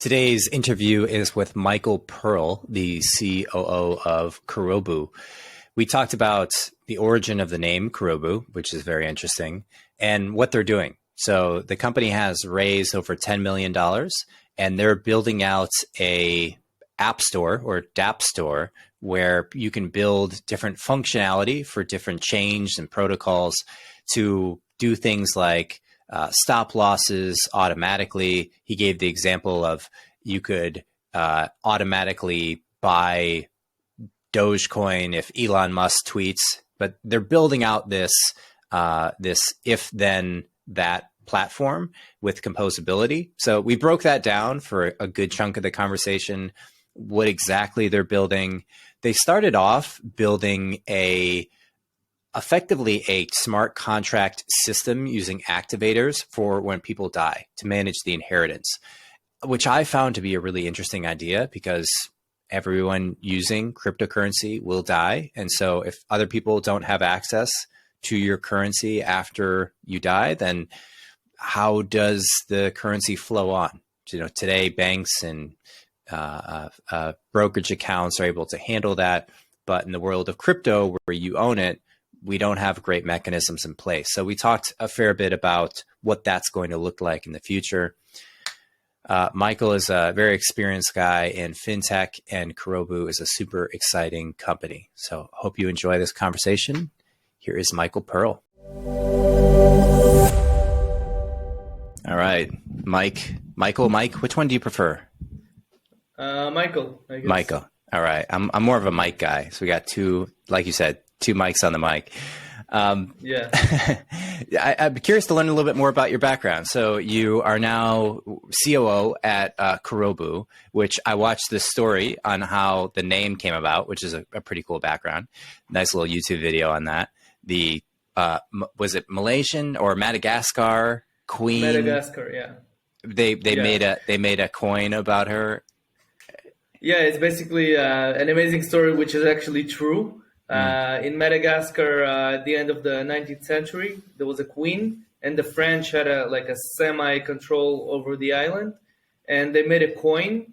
Today's interview is with Michael Pearl, the COO of Kurobu. We talked about the origin of the name Kurobu, which is very interesting, and what they're doing. So the company has raised over $10 million, and they're building out a app store or DApp store where you can build different functionality for different chains and protocols to do things like stop losses automatically. He gave the example of you could automatically buy Dogecoin if Elon Musk tweets, but they're building out this if then that platform with composability. So we broke that down for a good chunk of the conversation, what exactly they're building. They started off building effectively a smart contract system using activators for when people die to manage the inheritance, which I found to be a really interesting idea because everyone using cryptocurrency will die. And so if other people don't have access to your currency after you die, then how does the currency flow on? Today banks and brokerage accounts are able to handle that. But in the world of crypto where you own it, we don't have great mechanisms in place. So we talked a fair bit about what that's going to look like in the future. Michael is a very experienced guy in fintech, and Kurobu is a super exciting company. So hope you enjoy this conversation. Here is Michael Pearl. All right, Mike, which one do you prefer? Michael, I guess. Michael. All right. I'm more of a Mike guy. So we got two, like you said, two mics on the mic. Yeah. I'm curious to learn a little bit more about your background. So you are now COO at Kurobu, which I watched this story on how the name came about, which is a pretty cool background. Nice little YouTube video on that. The was it Malaysian or Madagascar queen? Madagascar, yeah. They made a coin about her. Yeah, it's basically an amazing story, which is actually true. In Madagascar, at the end of the 19th century, there was a queen, and the French had a semi-control over the island, and they made a coin,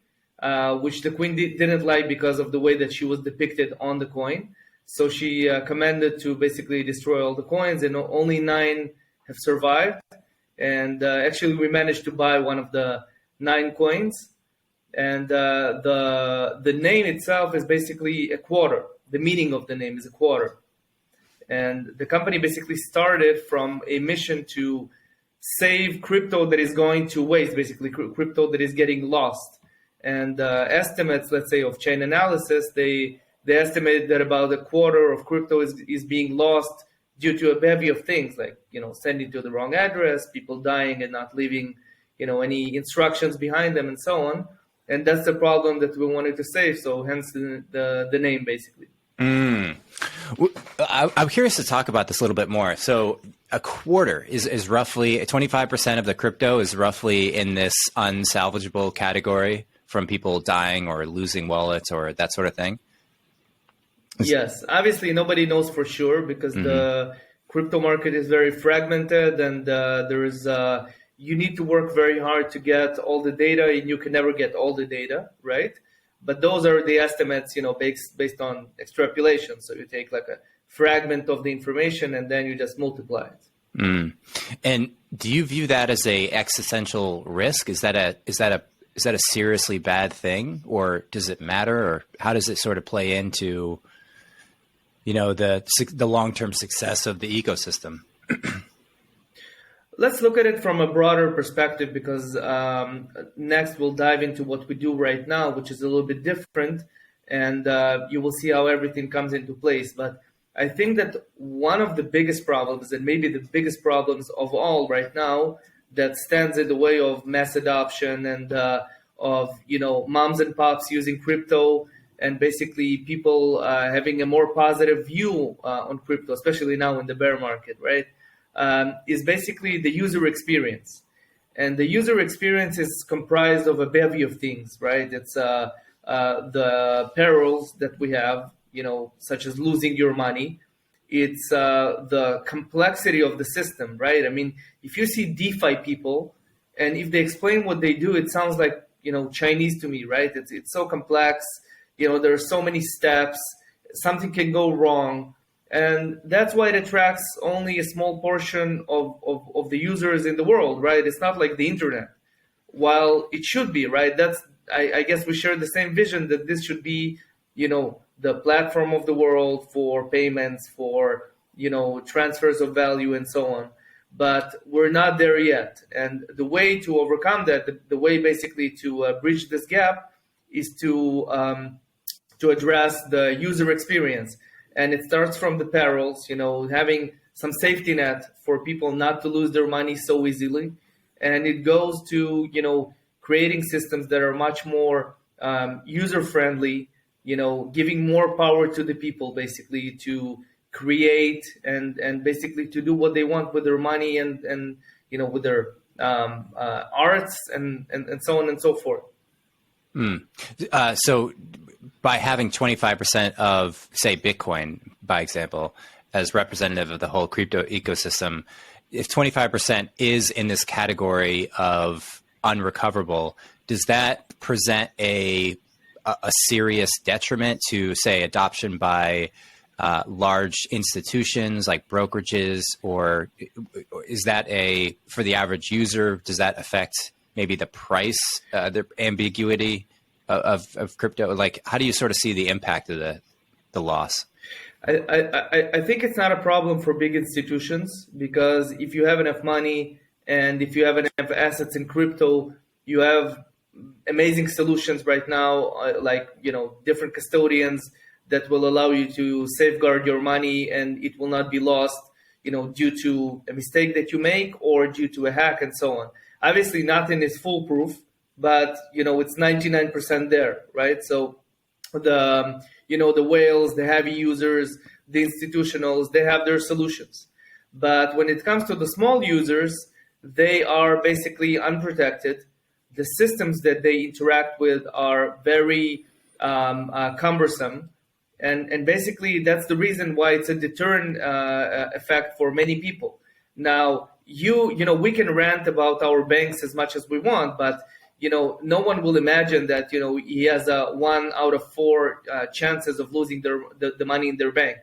which the queen didn't like because of the way that she was depicted on the coin. So she commanded to basically destroy all the coins, and only 9 have survived. And actually, we managed to buy one of the 9 coins, and the name itself is basically a quarter. The meaning of the name is a quarter. And the company basically started from a mission to save crypto that is going to waste, basically crypto that is getting lost. And estimates, let's say, of chain analysis, they estimated that about a quarter of crypto is being lost due to a bevy of things, like, sending to the wrong address, people dying and not leaving, any instructions behind them and so on. And that's the problem that we wanted to save. So hence the name, basically. I'm curious to talk about this a little bit more. So a quarter is roughly 25% of the crypto is roughly in this unsalvageable category from people dying or losing wallets or that sort of thing. Yes, obviously nobody knows for sure because the crypto market is very fragmented, and there is you need to work very hard to get all the data, and you can never get all the data, right? But those are the estimates, based on extrapolation. So you take like a fragment of the information and then you just multiply it. And do you view that as a existential risk? Is that a seriously bad thing, or does it matter, or how does it sort of play into, the long-term success of the ecosystem? Let's look at it from a broader perspective, because next we'll dive into what we do right now, which is a little bit different, and you will see how everything comes into place. But I think that one of the biggest problems, and maybe the biggest problems of all right now, that stands in the way of mass adoption and of moms and pops using crypto, and basically people having a more positive view on crypto, especially now in the bear market, right? Is basically the user experience. And the user experience is comprised of a bevy of things, right? It's the perils that we have, such as losing your money. It's the complexity of the system, right? I mean, if you see DeFi people, and if they explain what they do, it sounds like, Chinese to me, right? It's so complex. There are so many steps. Something can go wrong. And that's why it attracts only a small portion of the users in the world, right? It's not like the internet. While it should be, right? I guess we share the same vision that this should be, the platform of the world for payments, for, transfers of value and so on. But we're not there yet. And the way to overcome that, the way basically to bridge this gap is to address the user experience. And it starts from the perils, having some safety net for people not to lose their money so easily. And it goes to, creating systems that are much more user-friendly, giving more power to the people, basically, to create and basically to do what they want with their money and with their arts and so on and so forth. So by having 25% of, say, Bitcoin, by example, as representative of the whole crypto ecosystem, if 25% is in this category of unrecoverable, does that present a serious detriment to, say, adoption by large institutions like brokerages, or is that for the average user, does that affect maybe the price, the ambiguity of crypto? Like, how do you sort of see the impact of the loss? I think it's not a problem for big institutions, because if you have enough money and if you have enough assets in crypto, you have amazing solutions right now, like different custodians that will allow you to safeguard your money and it will not be lost, due to a mistake that you make or due to a hack and so on. Obviously, nothing is foolproof, but it's 99% there, right? So the whales, the heavy users, the institutionals, they have their solutions. But when it comes to the small users, they are basically unprotected. The systems that they interact with are very cumbersome. And basically, that's the reason why it's a deterrent effect for many people. Now, we can rant about our banks as much as we want, but no one will imagine that he has a 1 out of 4 chances of losing the money in their bank,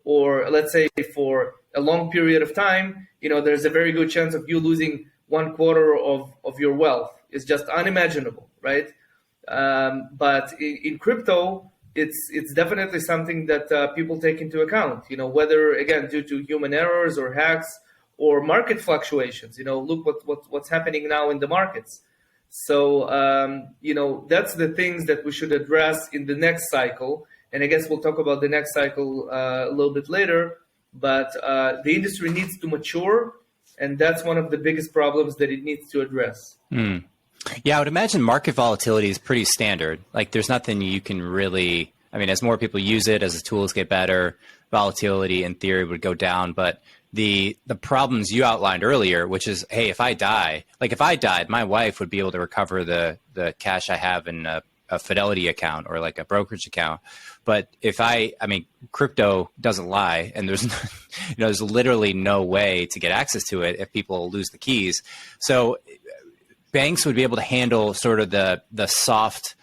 or let's say for a long period of time, there's a very good chance of you losing 1/4 of your wealth. It's just unimaginable, right? But in crypto, it's definitely something that people take into account. Whether again due to human errors or hacks or market fluctuations. Look what's happening now in the markets. So, that's the things that we should address in the next cycle. And I guess we'll talk about the next cycle a little bit later. But the industry needs to mature, and that's one of the biggest problems that it needs to address. Yeah, I would imagine market volatility is pretty standard. Like, there's nothing you can really, as more people use it, as the tools get better, volatility in theory would go down. But the problems you outlined earlier, which is, hey, if I died, my wife would be able to recover the cash I have in a Fidelity account or like a brokerage account. But if crypto doesn't lie, and there's there's literally no way to get access to it if people lose the keys. So banks would be able to handle sort of the soft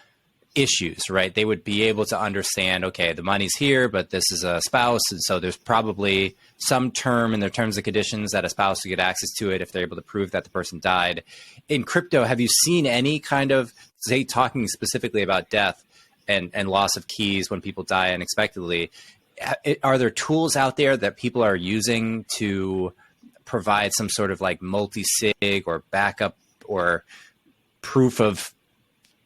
issues, right? They would be able to understand, okay, the money's here, but this is a spouse. And so there's probably some term in their terms and conditions that a spouse will get access to it if they're able to prove that the person died. In crypto, have you seen any kind of, say, talking specifically about death and loss of keys when people die unexpectedly, are there tools out there that people are using to provide some sort of like multi-sig or backup or proof of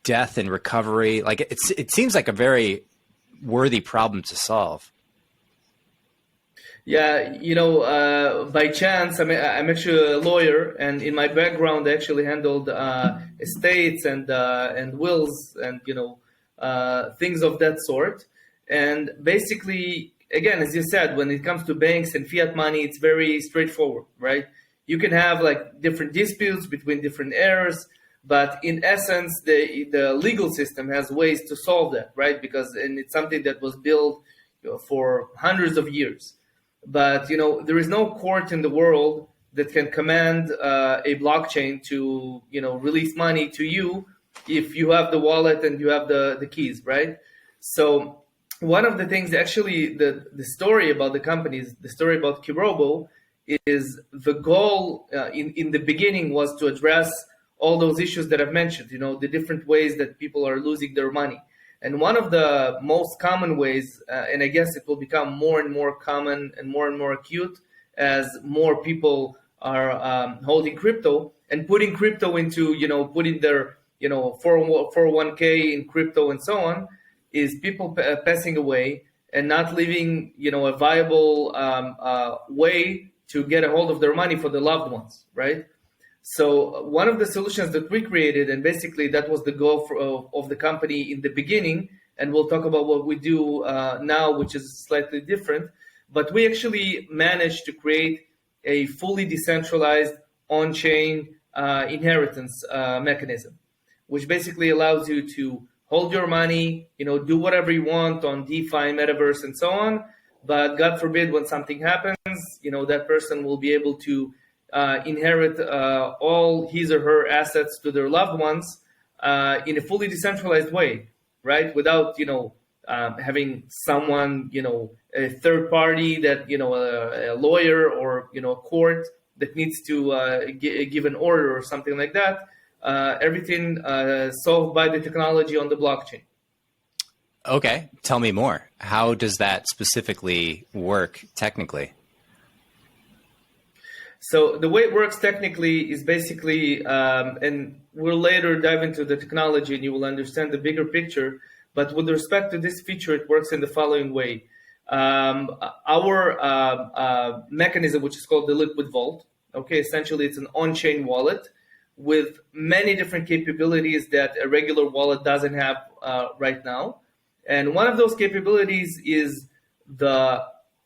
death and recovery? Like, it seems like a very worthy problem to solve. Yeah, by chance, I'm actually a lawyer, and in my background, I actually handled estates and wills and things of that sort. And basically, again, as you said, when it comes to banks and fiat money, it's very straightforward, right? You can have like different disputes between different heirs, but in essence, the legal system has ways to solve that, right? And it's something that was built for hundreds of years. But there is no court in the world that can command a blockchain to release money to you if you have the wallet and you have the keys, right? So one of the things, actually, the story about the companies, the story about Kirobo, is the goal in the beginning was to address all those issues that I've mentioned, the different ways that people are losing their money. And one of the most common ways, and I guess it will become more and more common and more acute as more people are holding crypto and putting crypto into, putting their, 401k in crypto and so on, is people passing away and not leaving, a viable way to get a hold of their money for the loved ones, right? So one of the solutions that we created, and basically that was the goal of the company in the beginning, and we'll talk about what we do now, which is slightly different, but we actually managed to create a fully decentralized on-chain inheritance mechanism, which basically allows you to hold your money, do whatever you want on DeFi, metaverse, and so on. But God forbid, when something happens, that person will be able to inherit all his or her assets to their loved ones in a fully decentralized way, right? Without, having someone, a third party that, a lawyer or, a court that needs to give an order or something like that. Everything solved by the technology on the blockchain. Okay, tell me more. How does that specifically work technically? So the way it works technically is basically, and we'll later dive into the technology and you will understand the bigger picture, but with respect to this feature, it works in the following way. Our mechanism, which is called the Liquid Vault, okay, essentially it's an on-chain wallet with many different capabilities that a regular wallet doesn't have right now. And one of those capabilities is the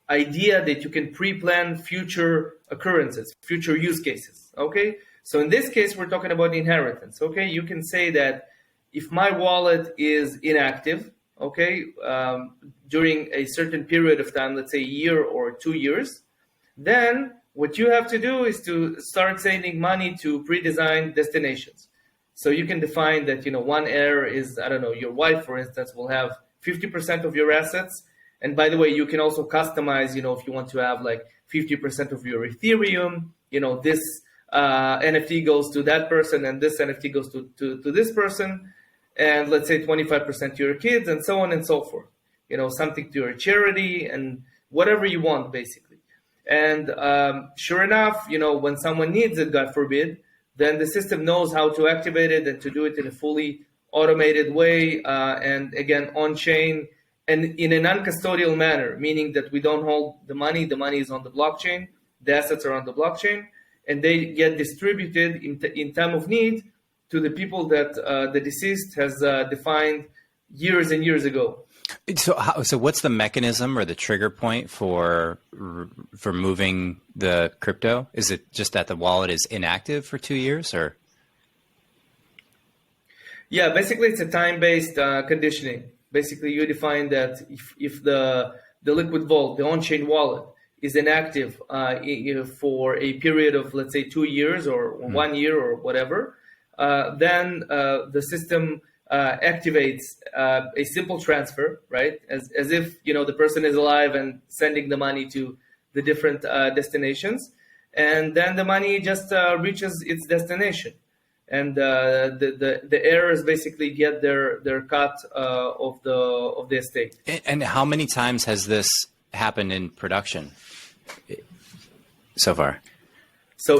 idea that you can pre-plan future occurrences, future use cases, okay? So in this case, we're talking about inheritance, okay? You can say that if my wallet is inactive, okay, during a certain period of time, let's say a year or 2 years, then what you have to do is to start sending money to pre-designed destinations. So you can define that, one heir is, I don't know, your wife, for instance, will have 50% of your assets. And by the way, you can also customize, if you want to have like 50% of your Ethereum, this NFT goes to that person and this NFT goes to this person. And let's say 25% to your kids and so on and so forth. Something to your charity and whatever you want, basically. And sure enough, when someone needs it, God forbid, then the system knows how to activate it and to do it in a fully automated way. And again, on-chain and in a non-custodial manner, meaning that we don't hold the money. The money is on the blockchain. The assets are on the blockchain. And they get distributed in time of need to the people that the deceased has defined years and years ago. So what's the mechanism or the trigger point for moving the crypto? Is it just that the wallet is inactive for 2 years, or? Yeah, basically it's a time-based conditioning. Basically, you define that if the Liquid Vault, the on-chain wallet, is inactive for a period of, let's say, 2 years or 1 year or whatever, then the system activates a simple transfer, right? As if, the person is alive and sending the money to the different destinations. And then the money just reaches its destination. And the heirs basically get their cut of the estate. And how many times has this happened in production so far? So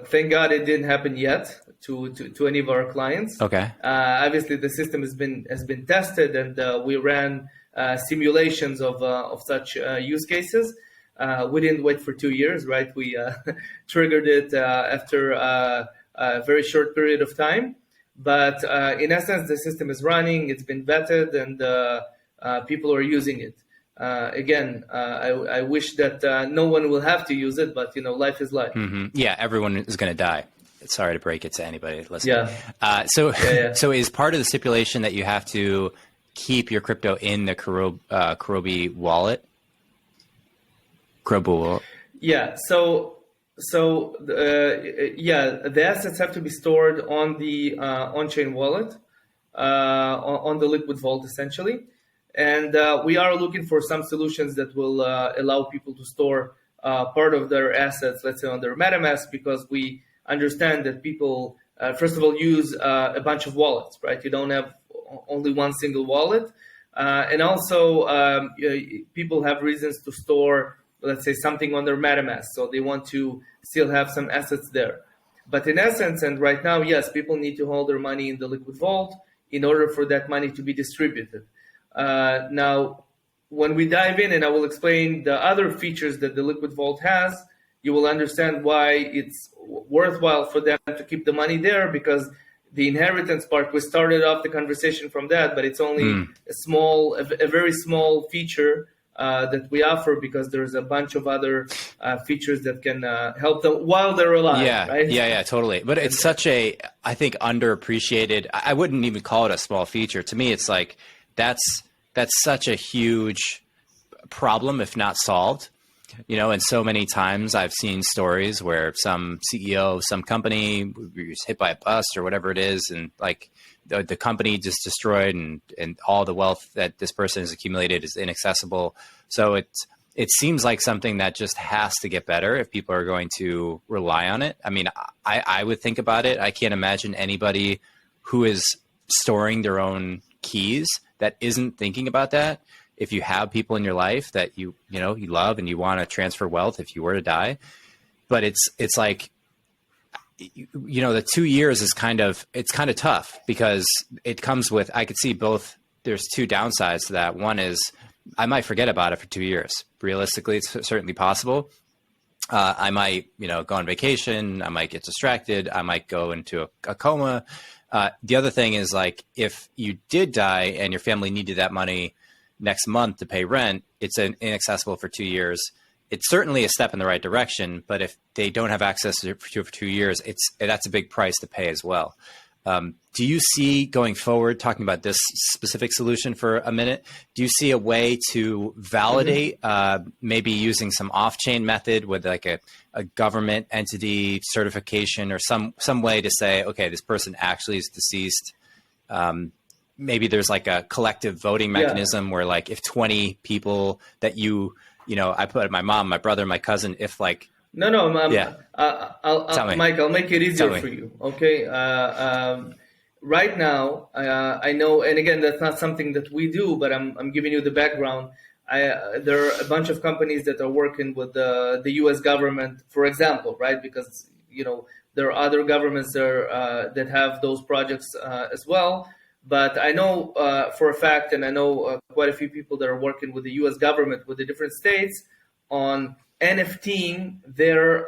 thank God it didn't happen yet to any of our clients. Okay. Obviously, the system has been tested, and we ran simulations of such use cases. We didn't wait for 2 years, right? We triggered it after a very short period of time. But in essence, the system is running. It's been vetted, and people are using it. Again, I wish that no one will have to use it, but life is life. Mm-hmm. Yeah, everyone is going to die. Sorry to break it to anybody listening. Yeah. So is part of the stipulation that you have to keep your crypto in the Kurobu wallet? Kurobu wallet. Yeah. So So the assets have to be stored on the on-chain wallet, on the liquid vault, essentially. And we are looking for some solutions that will allow people to store part of their assets, let's say on their MetaMask, because we understand that people, first of all, use a bunch of wallets, right? You don't have only one single wallet. And also, people have reasons to store, let's say, something on their MetaMask. So they want to still have some assets there. But in essence, and right now, yes, people need to hold their money in the liquid vault in order for that money to be distributed. Now, when we dive in, and I will explain the other features that the liquid vault has, you will understand why it's worthwhile for them to keep the money there, because the inheritance part, we started off the conversation from that, but it's only a very small feature that we offer, because there's a bunch of other features that can help them while they're alive. Yeah, right? yeah, totally. But it's such a, I think, underappreciated. I wouldn't even call it a small feature. To me, it's like that's such a huge problem, if not solved. You know, and so many times I've seen stories where some CEO of some company was hit by a bus or whatever it is, and like the company just destroyed, and all the wealth that this person has accumulated is inaccessible. So it seems like something that just has to get better if people are going to rely on it. I mean, I would think about it. I can't imagine anybody who is storing their own keys that isn't thinking about that. If you have people in your life that you love and you want to transfer wealth if you were to die, but it's like, you know, the 2 years is kind of tough, because it comes with, I could see both. There's two downsides to that. One is I might forget about it for 2 years. Realistically, it's certainly possible. I might, go on vacation. I might get distracted. I might go into a coma. The other thing is, like, if you did die and your family needed that money next month to pay rent, it's inaccessible for 2 years. It's certainly a step in the right direction, but if they don't have access to it for 2 years, that's a big price to pay as well. Do you see, going forward, talking about this specific solution for a minute, do you see a way to validate, maybe using some off-chain method with like a government entity certification, or some way to say, okay, this person actually is deceased? Maybe there's like a collective voting mechanism where, like, if 20 people that I put my mom, my brother, my cousin, if like, No, Mike, I'll make it easier for you. Okay. Right now, I know, and again, that's not something that we do, but I'm giving you the background. There are a bunch of companies that are working with the U.S. government, for example, right? Because, there are other governments there that have those projects as well. But I know for a fact, and I know quite a few people that are working with the U.S. government, with the different states, on NFTing their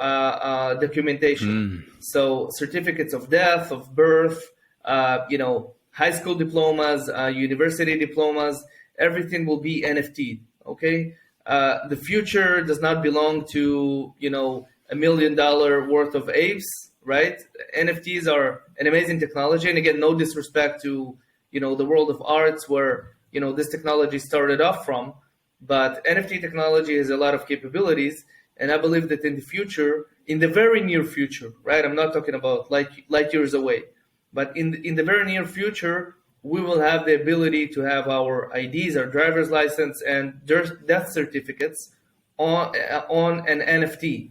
documentation. So certificates of death, of birth, high school diplomas, university diplomas, everything will be NFT'd, okay? The future does not belong to, $1 million worth of apes, right? NFTs are an amazing technology. And again, no disrespect to, the world of arts where, this technology started off from. But NFT technology has a lot of capabilities, and I believe that in the future, in the very near future, right? I'm not talking about light years away, but in the very near future, we will have the ability to have our IDs, our driver's license, and death certificates on an NFT.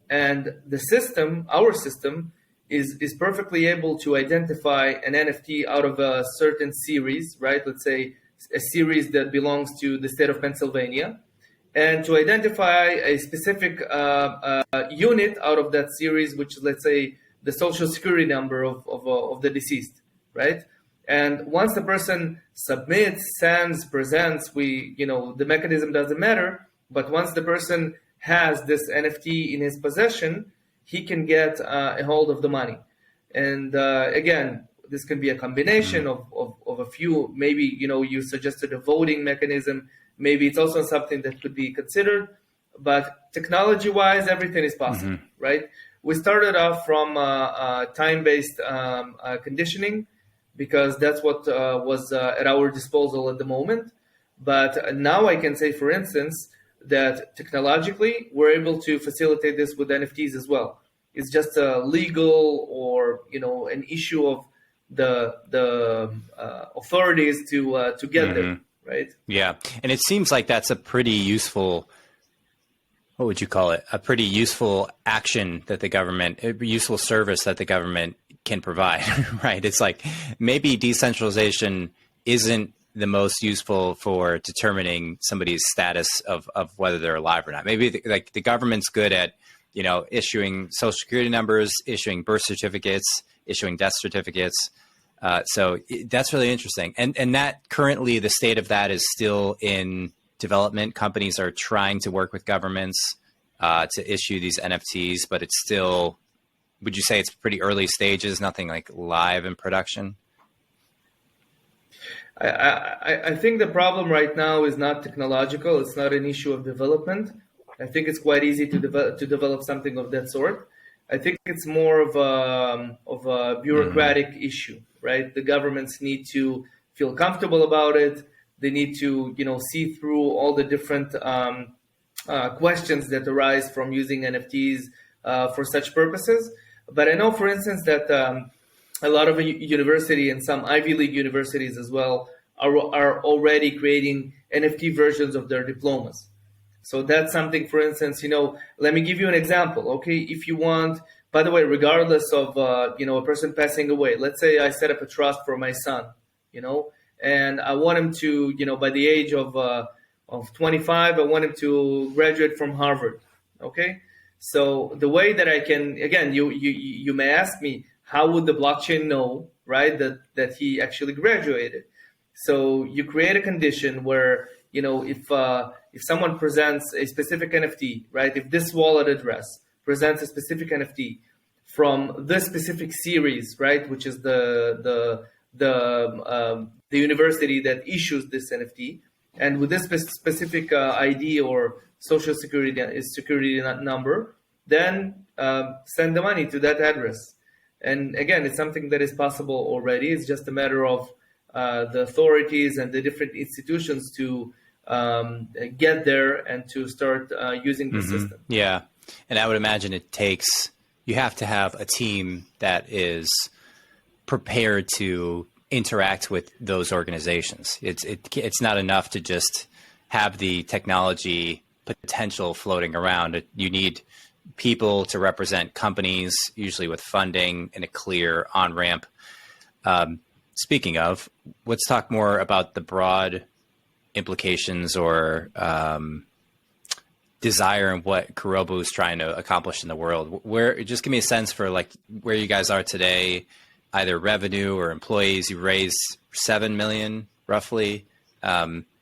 And the system, our system, is perfectly able to identify an NFT out of a certain series, right? Let's say a series that belongs to the state of Pennsylvania, and to identify a specific unit out of that series, which is, let's say, the social security number of the deceased, right? And once the person submits, sends, presents, the mechanism doesn't matter, but once the person has this NFT in his possession, he can get a hold of the money. And again, this can be a combination of a few. Maybe, you suggested a voting mechanism. Maybe it's also something that could be considered. But technology-wise, everything is possible, right? We started off from time-based conditioning, because that's what was at our disposal at the moment. But now I can say, for instance, that technologically we're able to facilitate this with NFTs as well. It's just a legal or an issue of the authorities to get there, right? Yeah, and it seems like that's a pretty useful. What would you call it? A pretty useful action that the government, a useful service that the government can provide, right? It's like maybe decentralization isn't the most useful for determining somebody's status of whether they're alive or not. Maybe the government's good at, issuing social security numbers, issuing birth certificates, issuing death certificates. So that's really interesting. And that currently the state of that is still in development. Companies are trying to work with governments to issue these NFTs, but it's still, would you say it's pretty early stages, nothing like live in production? I think the problem right now is not technological. It's not an issue of development. I think it's quite easy to develop something of that sort. I think it's more of a bureaucratic issue, right? The governments need to feel comfortable about it. They need to, see through all the different questions that arise from using NFTs for such purposes. But I know, for instance, that a lot of university and some Ivy League universities as well are already creating NFT versions of their diplomas. So that's something, for instance, let me give you an example. Okay, if you want, by the way, regardless of, a person passing away, let's say I set up a trust for my son, and I want him to, by the age of 25, I want him to graduate from Harvard. Okay, so the way that I can, again, you may ask me, how would the blockchain know, right, that he actually graduated? So you create a condition where, if someone presents a specific NFT, right, if this wallet address presents a specific NFT from this specific series, right, which is the university that issues this NFT, and with this specific ID or social security number, then send the money to that address. And again, it's something that is possible already. It's just a matter of the authorities and the different institutions to get there and to start using the system. Yeah. And I would imagine you have to have a team that is prepared to interact with those organizations. It's not enough to just have the technology potential floating around. You need people to represent companies, usually with funding and a clear on-ramp. Speaking of, let's talk more about the broad implications or desire and what Kurobu is trying to accomplish in the world. Just give me a sense for where you guys are today, either revenue or employees. You raised $7 million roughly,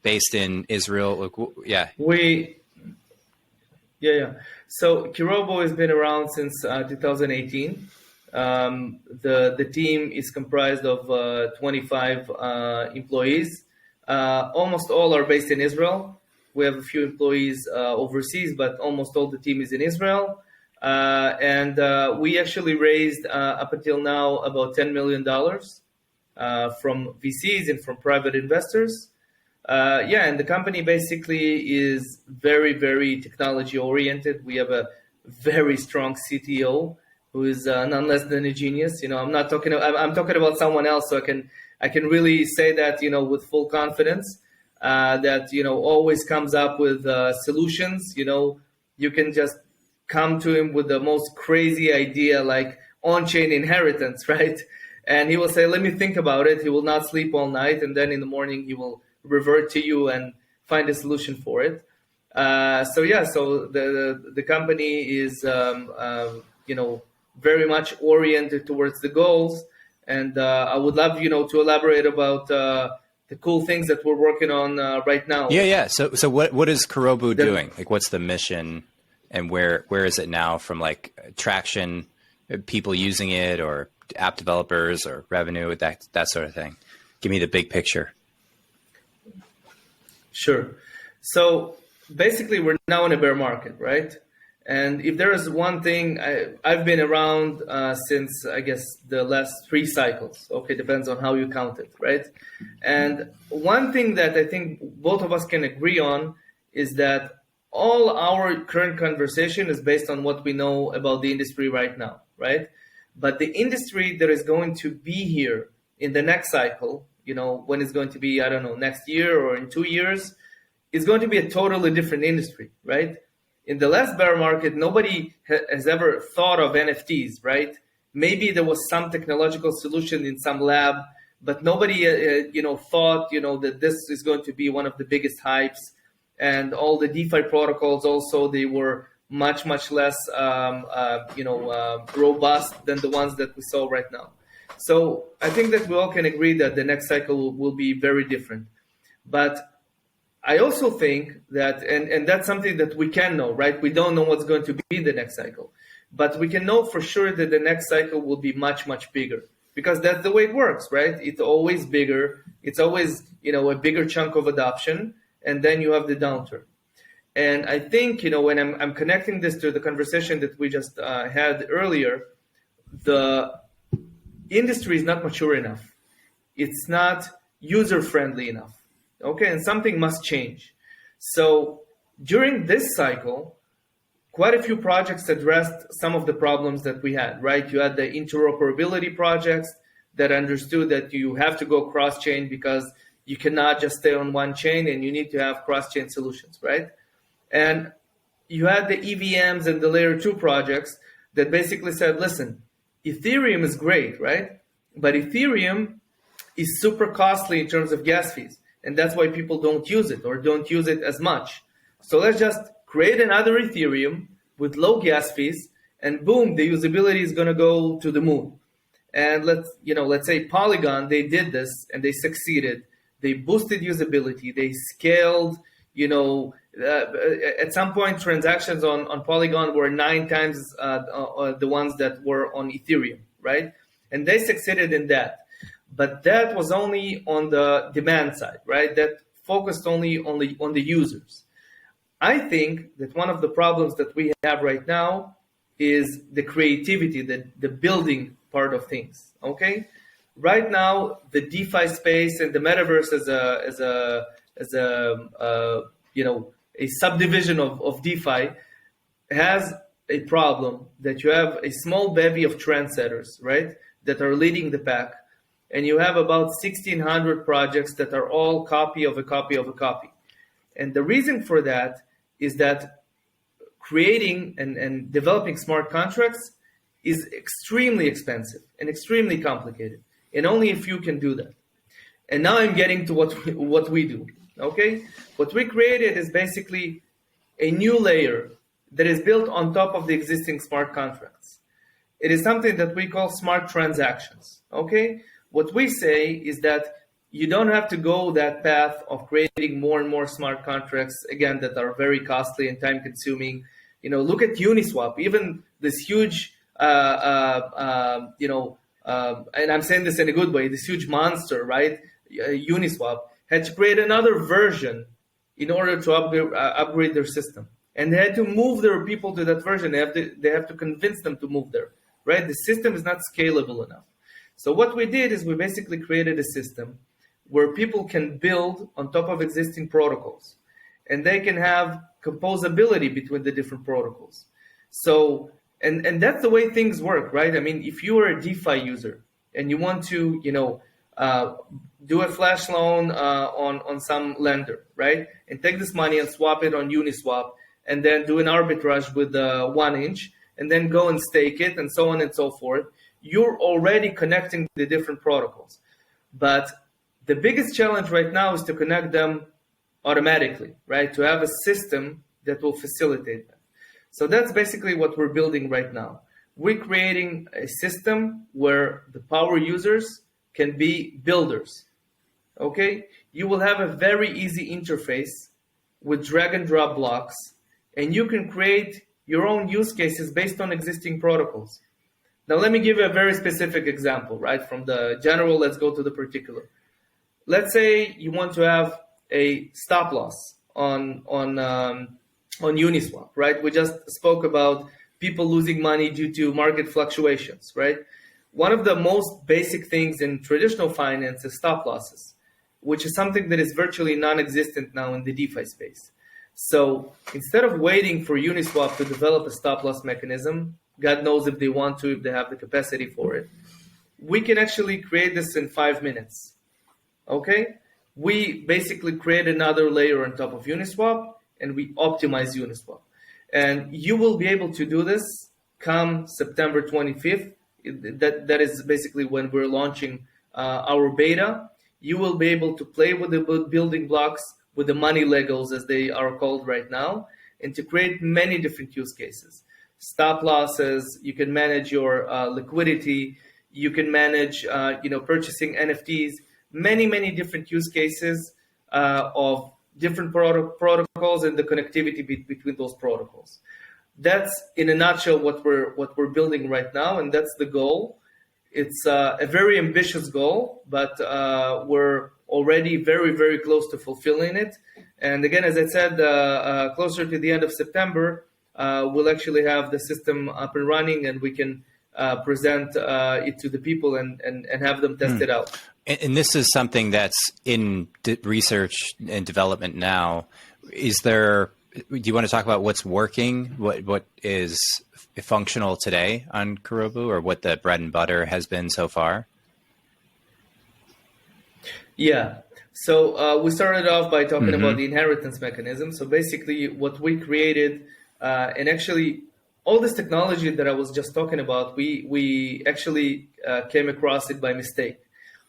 based in Israel. Yeah. So Kirobo has been around since 2018. The team is comprised of 25 employees. Almost all are based in Israel. We have a few employees overseas, but almost all the team is in Israel. And we actually raised up until now about $10 million from VCs and from private investors. And the company basically is very, very technology oriented. We have a very strong CTO who is none less than a genius. I'm talking about someone else, so I can really say that, with full confidence, that, always comes up with solutions. You can just come to him with the most crazy idea, like on-chain inheritance, right? And he will say, let me think about it. He will not sleep all night. And then in the morning, he will revert to you and find a solution for it. So the company is, very much oriented towards the goals. And I would love, to elaborate about the cool things that we're working on right now. Yeah. So what is Kurobu doing? What's the mission, and where is it now from? Traction, people using it, or app developers, or revenue, that sort of thing. Give me the big picture. Sure. So basically, we're now in a bear market, right? And if there is one thing, I've been around since, I guess, the last 3 cycles. Okay, depends on how you count it, right? And one thing that I think both of us can agree on is that all our current conversation is based on what we know about the industry right now, right? But the industry that is going to be here in the next cycle, when it's going to be, I don't know, next year or in 2 years, is going to be a totally different industry, right? In the last bear market, nobody has ever thought of NFTs, right? Maybe there was some technological solution in some lab, but nobody, thought, that this is going to be one of the biggest hypes. And all the DeFi protocols also, they were much, much less, robust than the ones that we saw right now. So I think that we all can agree that the next cycle will be very different. But I also think that, and that's something that we can know, right? We don't know what's going to be the next cycle, but we can know for sure that the next cycle will be much, much bigger, because that's the way it works, right? It's always bigger. It's always, a bigger chunk of adoption, and then you have the downturn. And I think, when I'm connecting this to the conversation that we just had earlier, the industry is not mature enough. It's not user-friendly enough. Okay, and something must change. So during this cycle, quite a few projects addressed some of the problems that we had, right? You had the interoperability projects that understood that you have to go cross-chain because you cannot just stay on one chain and you need to have cross-chain solutions, right? And you had the EVMs and the layer 2 projects that basically said, listen, Ethereum is great, right? But Ethereum is super costly in terms of gas fees. And that's why people don't use it or don't use it as much. So let's just create another Ethereum with low gas fees, and boom, the usability is going to go to the moon. And let's say Polygon, they did this and they succeeded. They boosted usability. They scaled, at some point transactions on Polygon were 9 times the ones that were on Ethereum, right? And they succeeded in that. But that was only on the demand side, right? That focused only on the users. I think that one of the problems that we have right now is the creativity, the building part of things. Okay, right now the DeFi space and the metaverse as a subdivision of DeFi has a problem that you have a small bevy of trendsetters, right, that are leading the pack. And you have about 1,600 projects that are all copy of a copy of a copy. And the reason for that is that creating and developing smart contracts is extremely expensive and extremely complicated. And only a few can do that. And now I'm getting to what we do, okay? What we created is basically a new layer that is built on top of the existing smart contracts. It is something that we call smart transactions, okay? What we say is that you don't have to go that path of creating more and more smart contracts, again, that are very costly and time consuming. Look at Uniswap, even this huge, and I'm saying this in a good way, this huge monster, right? Uniswap had to create another version in order to upgrade their system. And they had to move their people to that version. They have to convince them to move there, right? The system is not scalable enough. So what we did is we basically created a system where people can build on top of existing protocols, and they can have composability between the different protocols. So, and that's the way things work, right? I mean, if you are a DeFi user and you want to, do a flash loan on some lender, right, and take this money and swap it on Uniswap, and then do an arbitrage with 1inch, and then go and stake it, and so on and so forth, you're already connecting the different protocols. But the biggest challenge right now is to connect them automatically, right? To have a system that will facilitate that. So that's basically what we're building right now. We're creating a system where the power users can be builders, okay? You will have a very easy interface with drag and drop blocks, and you can create your own use cases based on existing protocols. Now, let me give you a very specific example, right? From the general, let's go to the particular. Let's say you want to have a stop loss on Uniswap, right? We just spoke about people losing money due to market fluctuations, right? One of the most basic things in traditional finance is stop losses, which is something that is virtually non-existent now in the DeFi space. So instead of waiting for Uniswap to develop a stop loss mechanism, God knows if they want to, if they have the capacity for it, we can actually create this in 5 minutes. Okay? We basically create another layer on top of Uniswap and we optimize Uniswap. And you will be able to do this come September 25th. That is basically when we're launching our beta. You will be able to play with the building blocks, with the money Legos as they are called right now, and to create many different use cases. Stop losses, you can manage your liquidity, you can manage purchasing NFTs, many different use cases of different protocols and the connectivity between those protocols. That's in a nutshell what we're building right now, and that's the goal. It's a very ambitious goal, but we're already very close to fulfilling it. And again, as I said, closer to the end of September, we'll actually have the system up and running, and we can present it to the people and have them test it out. And this is something that's in research and development now. Do you want to talk about what's working, what is functional today on Kurobu, or what the bread and butter has been so far? Yeah. So we started off by talking about the inheritance mechanism. So basically what we created, and actually all this technology that I was just talking about, we actually came across it by mistake.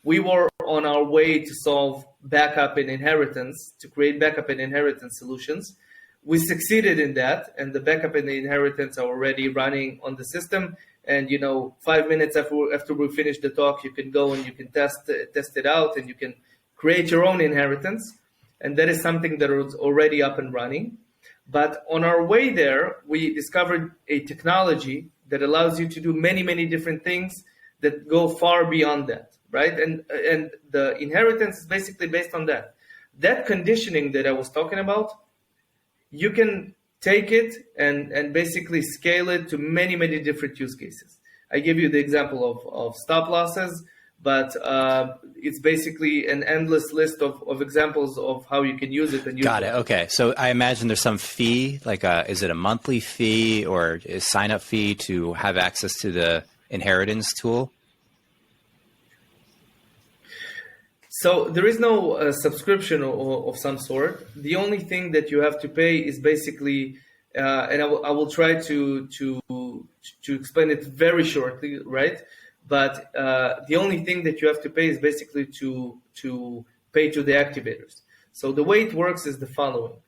We were on our way to solve backup and inheritance, to create backup and inheritance solutions. We succeeded in that, and the backup and the inheritance are already running on the system. And 5 minutes after we finish the talk, you can go and you can test it out, and you can create your own inheritance. And that is something that is already up and running. But on our way there, we discovered a technology that allows you to do many different things that go far beyond that, right? And the inheritance is basically based on that. That conditioning that I was talking about, you can take it and basically scale it to many different use cases. I give you the example of stop losses, but it's basically an endless list of examples of how you can use it. And Got it. Okay. So I imagine there's some fee, like is it a monthly fee or a sign-up fee to have access to the inheritance tool? So there is no subscription of some sort. The only thing that you have to pay is basically, and I will try to explain it very shortly, right? But the only thing that you have to pay is basically to pay to the activators. So the way it works is the following.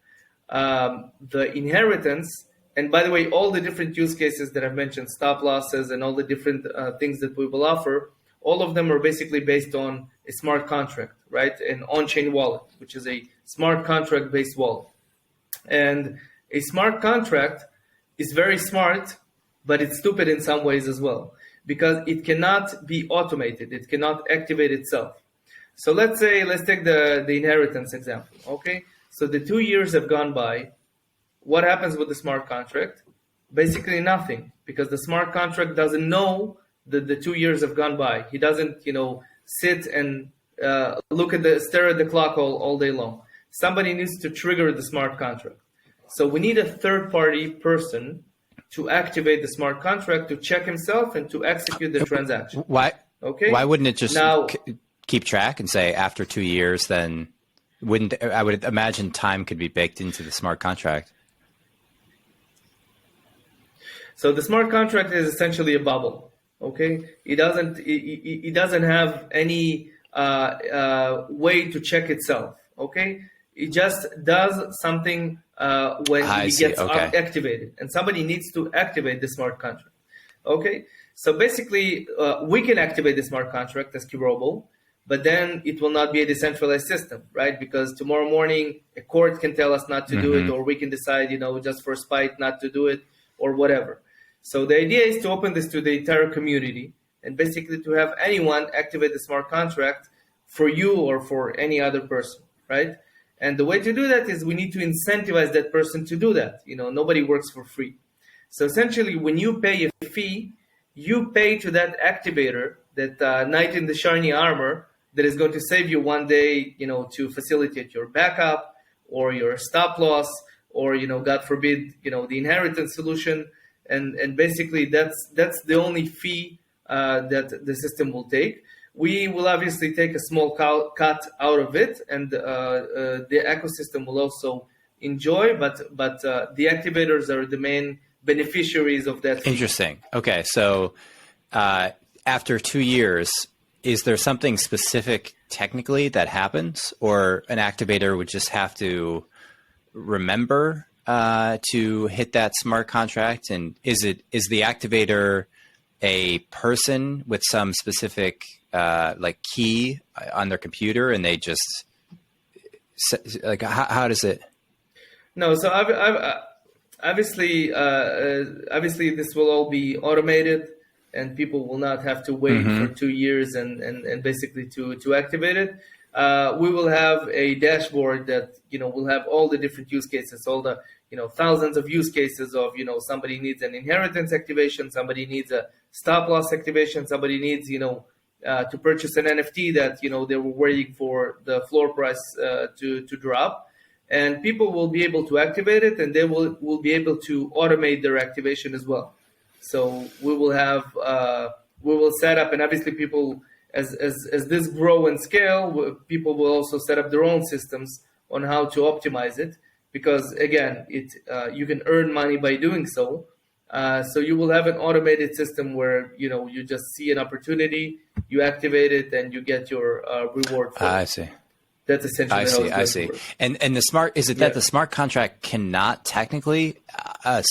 The inheritance, and by the way, all the different use cases that I've mentioned, stop losses and all the different things that we will offer, all of them are basically based on a smart contract, right? An on-chain wallet, which is a smart contract-based wallet. And a smart contract is very smart, but it's stupid in some ways as well, because it cannot be automated. It cannot activate itself. So let's take the inheritance example, okay? So the 2 years have gone by. What happens with the smart contract? Basically nothing, because the smart contract doesn't know that the 2 years have gone by. He doesn't, sit and stare at the clock all day long. Somebody needs to trigger the smart contract. So we need a third-party person to activate the smart contract, to check himself and to execute the transaction. Why? Okay. Why wouldn't it just keep track and say after 2 years? Then I would imagine time could be baked into the smart contract. So the smart contract is essentially a bubble. Okay, it doesn't have any way to check itself. Okay, it just does something when it gets activated, and somebody needs to activate the smart contract. Okay, so basically we can activate the smart contract as Kirobo, but then it will not be a decentralized system, right? Because tomorrow morning a court can tell us not to do it, or we can decide, just for spite not to do it, or whatever. So the idea is to open this to the entire community and basically to have anyone activate the smart contract for you or for any other person, right? And the way to do that is we need to incentivize that person to do that. Nobody works for free. So essentially, when you pay a fee, you pay to that activator, that knight in the shiny armor that is going to save you one day, to facilitate your backup or your stop loss or, God forbid, the inheritance solution. And basically that's the only fee that the system will take. We will obviously take a small cut out of it, and the ecosystem will also enjoy, but the activators are the main beneficiaries of that fee. Interesting. Okay, so after 2 years, is there something specific technically that happens, or an activator would just have to remember to hit that smart contract? And is the activator a person with some specific like key on their computer, and they just like how does it? No, so obviously this will all be automated, and people will not have to wait for 2 years and basically to activate it. We will have a dashboard that will have all the different use cases, all the thousands of use cases of somebody needs an inheritance activation, somebody needs a stop loss activation, somebody needs to purchase an NFT that they were waiting for the floor price to drop. And people will be able to activate it, and they will be able to automate their activation as well. So we will have we will set up, and obviously people, as this grow and scale, people will also set up their own systems on how to optimize it, because again, you can earn money by doing so. So you will have an automated system where you just see an opportunity, you activate it, and you get your reward for it. I see. That's essentially I see. And the smart, is it that the smart contract cannot technically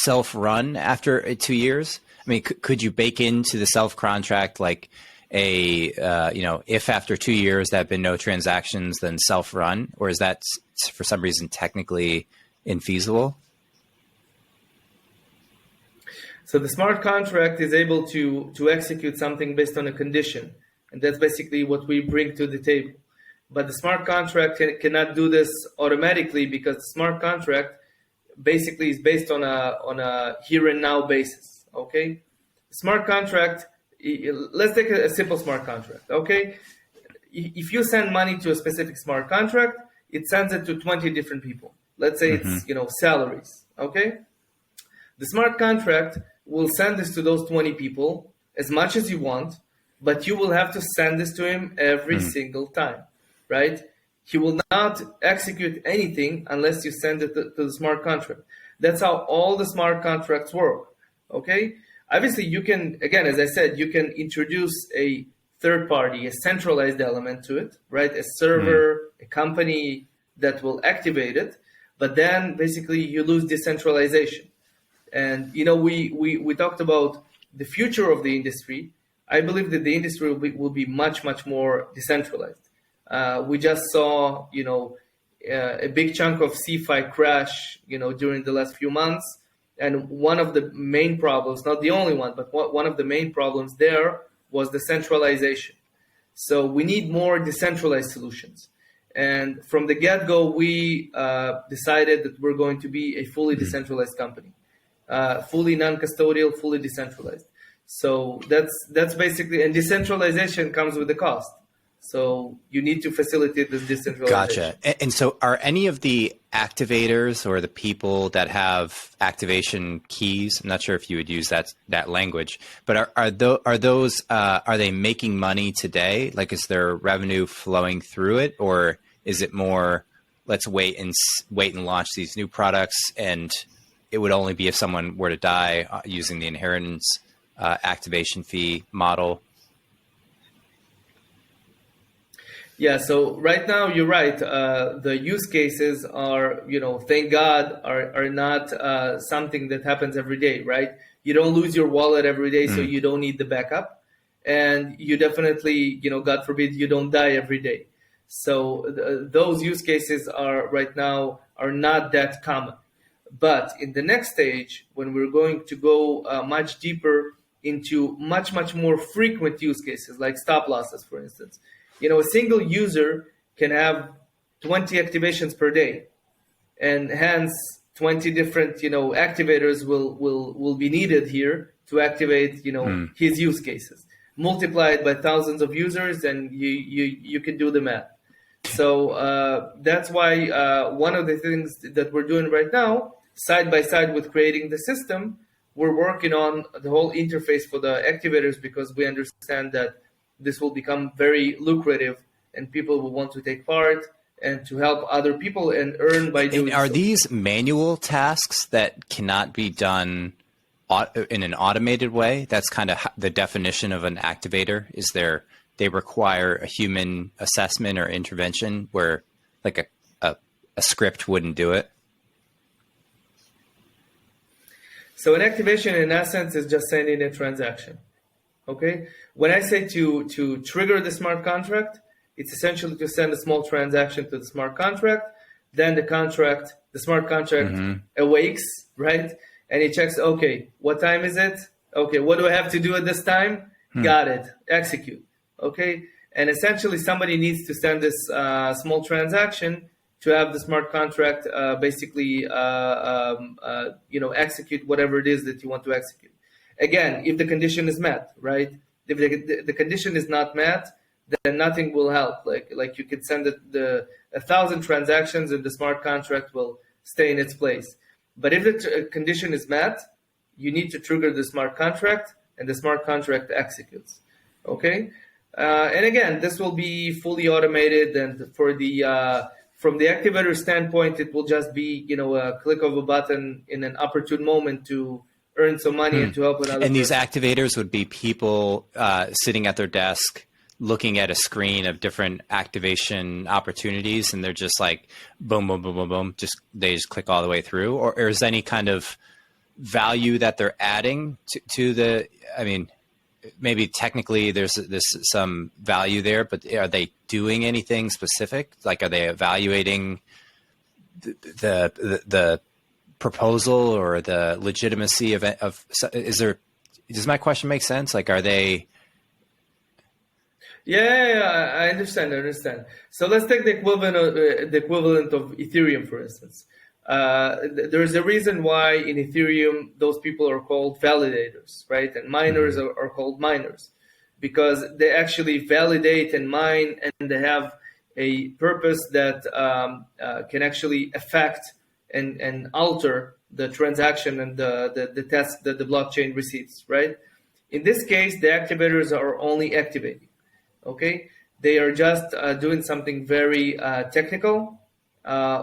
self-run after 2 years? I mean, could you bake into the self contract like a if after 2 years there have been no transactions, then self-run, or is that for some reason technically infeasible? So the smart contract is able to execute something based on a condition, and that's basically what we bring to the table. But the smart contract cannot do this automatically, because the smart contract basically is based on a here and now basis. Okay, smart contract. Let's take a simple smart contract. Okay, if you send money to a specific smart contract, it sends it to 20 different people. Let's say it's salaries. Okay, the smart contract will send this to those 20 people as much as you want, but you will have to send this to him every single time. Right? He will not execute anything unless you send it to the smart contract. That's how all the smart contracts work. Okay? Obviously, you can, again, as I said, you can introduce a third party, a centralized element to it, right? A server, a company that will activate it, but then basically you lose decentralization. And, we talked about the future of the industry. I believe that the industry will be much, much more decentralized. We just saw, a big chunk of CeFi crash, during the last few months. And one of the main problems, not the only one, but one of the main problems there was the centralization. So we need more decentralized solutions. And from the get-go, we decided that we're going to be a fully decentralized company, fully non-custodial, fully decentralized. So that's basically, and decentralization comes with a cost. So you need to facilitate this decentralization. Gotcha. And so are any of the activators or the people that have activation keys, I'm not sure if you would use that language, but are they making money today? Like, is there revenue flowing through it, or is it more, let's wait and launch these new products, and it would only be if someone were to die using the inheritance activation fee model? Yeah, so right now you're right. The use cases are, thank God, are not something that happens every day, right? You don't lose your wallet every day, so you don't need the backup. And you definitely, God forbid, you don't die every day. So those use cases right now are not that common. But in the next stage, when we're going to go much deeper into much, much more frequent use cases, like stop losses, for instance, a single user can have 20 activations per day, and hence 20 different, activators will be needed here to activate, his use cases. Multiply it by thousands of users, and you can do the math. So that's why one of the things that we're doing right now, side by side with creating the system, we're working on the whole interface for the activators, because we understand that this will become very lucrative and people will want to take part and to help other people and earn by doing And are so. these manual tasks that cannot be done in an automated way? That's kind of the definition of an activator. Is they require a human assessment or intervention where like a script wouldn't do it? So an activation, in essence, is just sending a transaction. Okay. When I say to trigger the smart contract, it's essentially to send a small transaction to the smart contract. Then the smart contract awakes, right? And it checks, okay, what time is it? Okay, what do I have to do at this time? Got it. Execute. Okay. And essentially somebody needs to send this small transaction to have the smart contract execute whatever it is that you want to execute. Again, if the condition is met, right? If the condition is not met, then nothing will help. Like you could send 1,000 transactions and the smart contract will stay in its place. But if the condition is met, you need to trigger the smart contract and the smart contract executes. Okay? And again, this will be fully automated, and for the from the activator standpoint, it will just be a click of a button in an opportune moment to earn some money and to help another. And these activators would be people sitting at their desk looking at a screen of different activation opportunities, and they're just like boom, boom, boom, boom, boom. They just click all the way through, or is there any kind of value that they're adding to the? I mean, maybe technically there's some value there, but are they doing anything specific? Like, are they evaluating the proposal or the legitimacy of is there? Does my question make sense? Like, are they? Yeah, I understand. So let's take the equivalent of Ethereum, for instance. There's a reason why in Ethereum those people are called validators, right? And miners are called miners, because they actually validate and mine, and they have a purpose that can actually affect and alter the transaction and the test that the blockchain receives, right? In this case, the activators are only activating. Okay, they are just doing something very technical,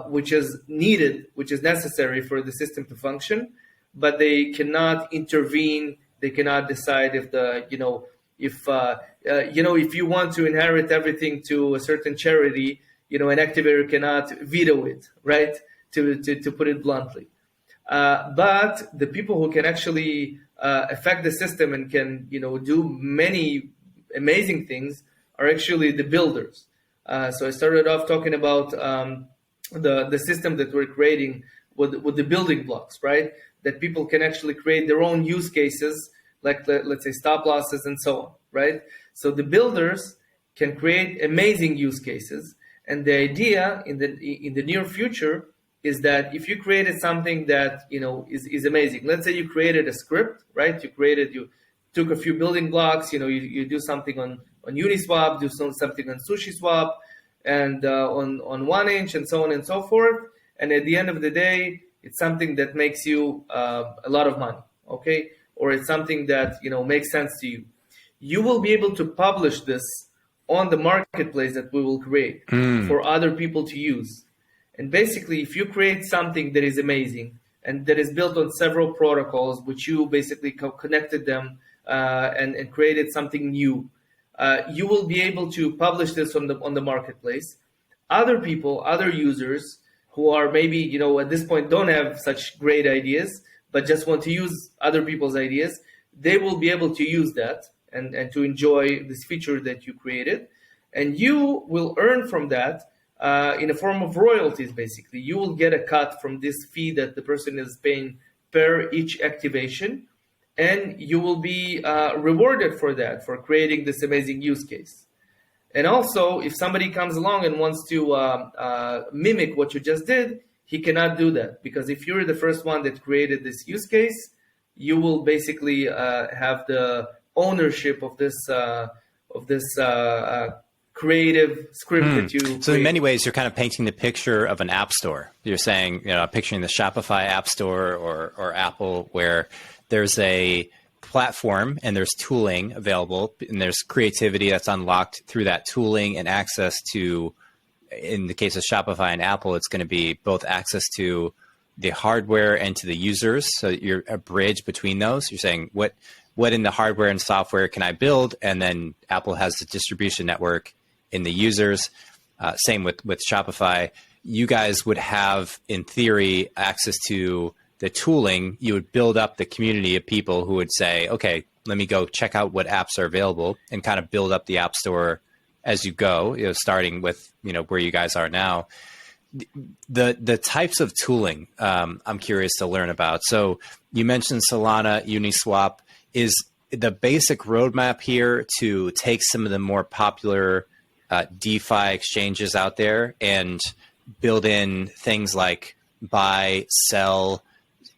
which is needed, which is necessary for the system to function, but they cannot intervene. They cannot decide if if you want to inherit everything to a certain charity, an activator cannot veto it, right? To put it bluntly. But the people who can actually affect the system and can do many amazing things are actually the builders. So I started off talking about the system that we're creating with the building blocks, right? That people can actually create their own use cases, like let's say stop losses and so on, right? So the builders can create amazing use cases, and the idea in the near future is that if you created something that is amazing, let's say you created a script, right? You took a few building blocks, you do something on Uniswap, do something on SushiSwap, and on 1inch, and so on and so forth. And at the end of the day, it's something that makes you a lot of money, okay? Or it's something that makes sense to you. You will be able to publish this on the marketplace that we will create for other people to use. And basically, if you create something that is amazing and that is built on several protocols, which you basically connected them and created something new, you will be able to publish this on the marketplace. Other people, other users who are maybe at this point don't have such great ideas, but just want to use other people's ideas, they will be able to use that and to enjoy this feature that you created, and you will earn from that in a form of royalties. Basically, you will get a cut from this fee that the person is paying per each activation. And you will be rewarded for that, for creating this amazing use case. And also, if somebody comes along and wants to mimic what you just did, he cannot do that. Because if you're the first one that created this use case, you will basically have the ownership of this creative script that you So in create. many ways, you're kind of painting the picture of an app store. You're saying, picturing the Shopify app store or Apple, where there's a platform and there's tooling available and there's creativity that's unlocked through that tooling and access to, in the case of Shopify and Apple, it's going to be both access to the hardware and to the users. So you're a bridge between those. You're saying what in the hardware and software can I build? And then Apple has the distribution network in the users. Same with Shopify. You guys would have, in theory, access to the tooling. You would build up the community of people who would say, okay, let me go check out what apps are available and kind of build up the app store as you go, starting with, where you guys are now. The types of tooling I'm curious to learn about. So you mentioned Solana, Uniswap. Is the basic roadmap here to take some of the more popular DeFi exchanges out there and build in things like buy, sell,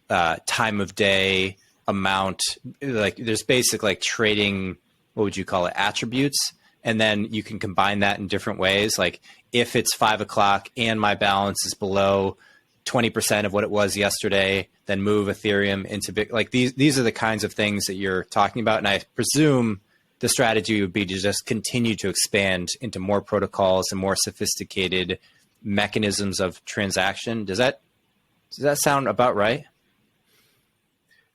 time of day, amount, like there's basic like trading, what would you call it, attributes? And then you can combine that in different ways. Like if it's 5 o'clock and my balance is below 20% of what it was yesterday, then move Ethereum into big, like these are the kinds of things that you're talking about. And I presume the strategy would be to just continue to expand into more protocols and more sophisticated mechanisms of transaction. Does that sound about right?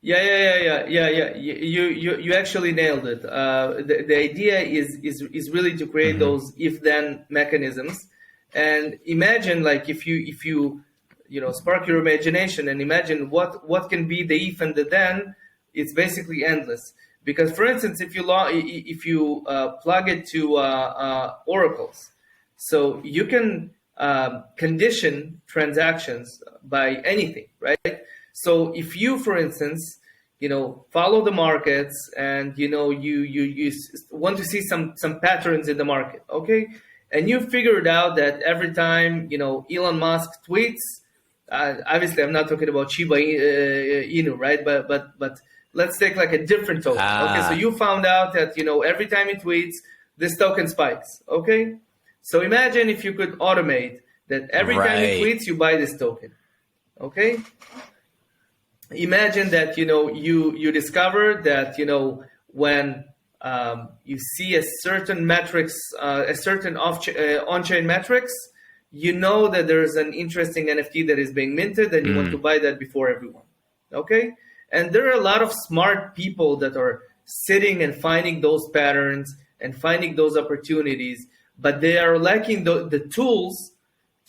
Yeah. You actually nailed it. The idea is really to create those if-then mechanisms. And imagine, like, if you spark your imagination and imagine what can be the if and the then. It's basically endless. Because, for instance, if you plug it to oracles, so you can condition transactions by anything, right? So if you, for instance, follow the markets and you want to see some patterns in the market, okay, and you figured out that every time Elon Musk tweets, obviously I'm not talking about Shiba Inu, right? But let's take like a different token. Okay, so you found out that every time he tweets, this token spikes. Okay, so imagine if you could automate that every time he tweets, you buy this token. Okay. Imagine that you discover that when you see a certain metrics, a certain on-chain metrics, that there's an interesting NFT that is being minted, and you want to buy that before everyone. Okay, and there are a lot of smart people that are sitting and finding those patterns and finding those opportunities, but they are lacking the tools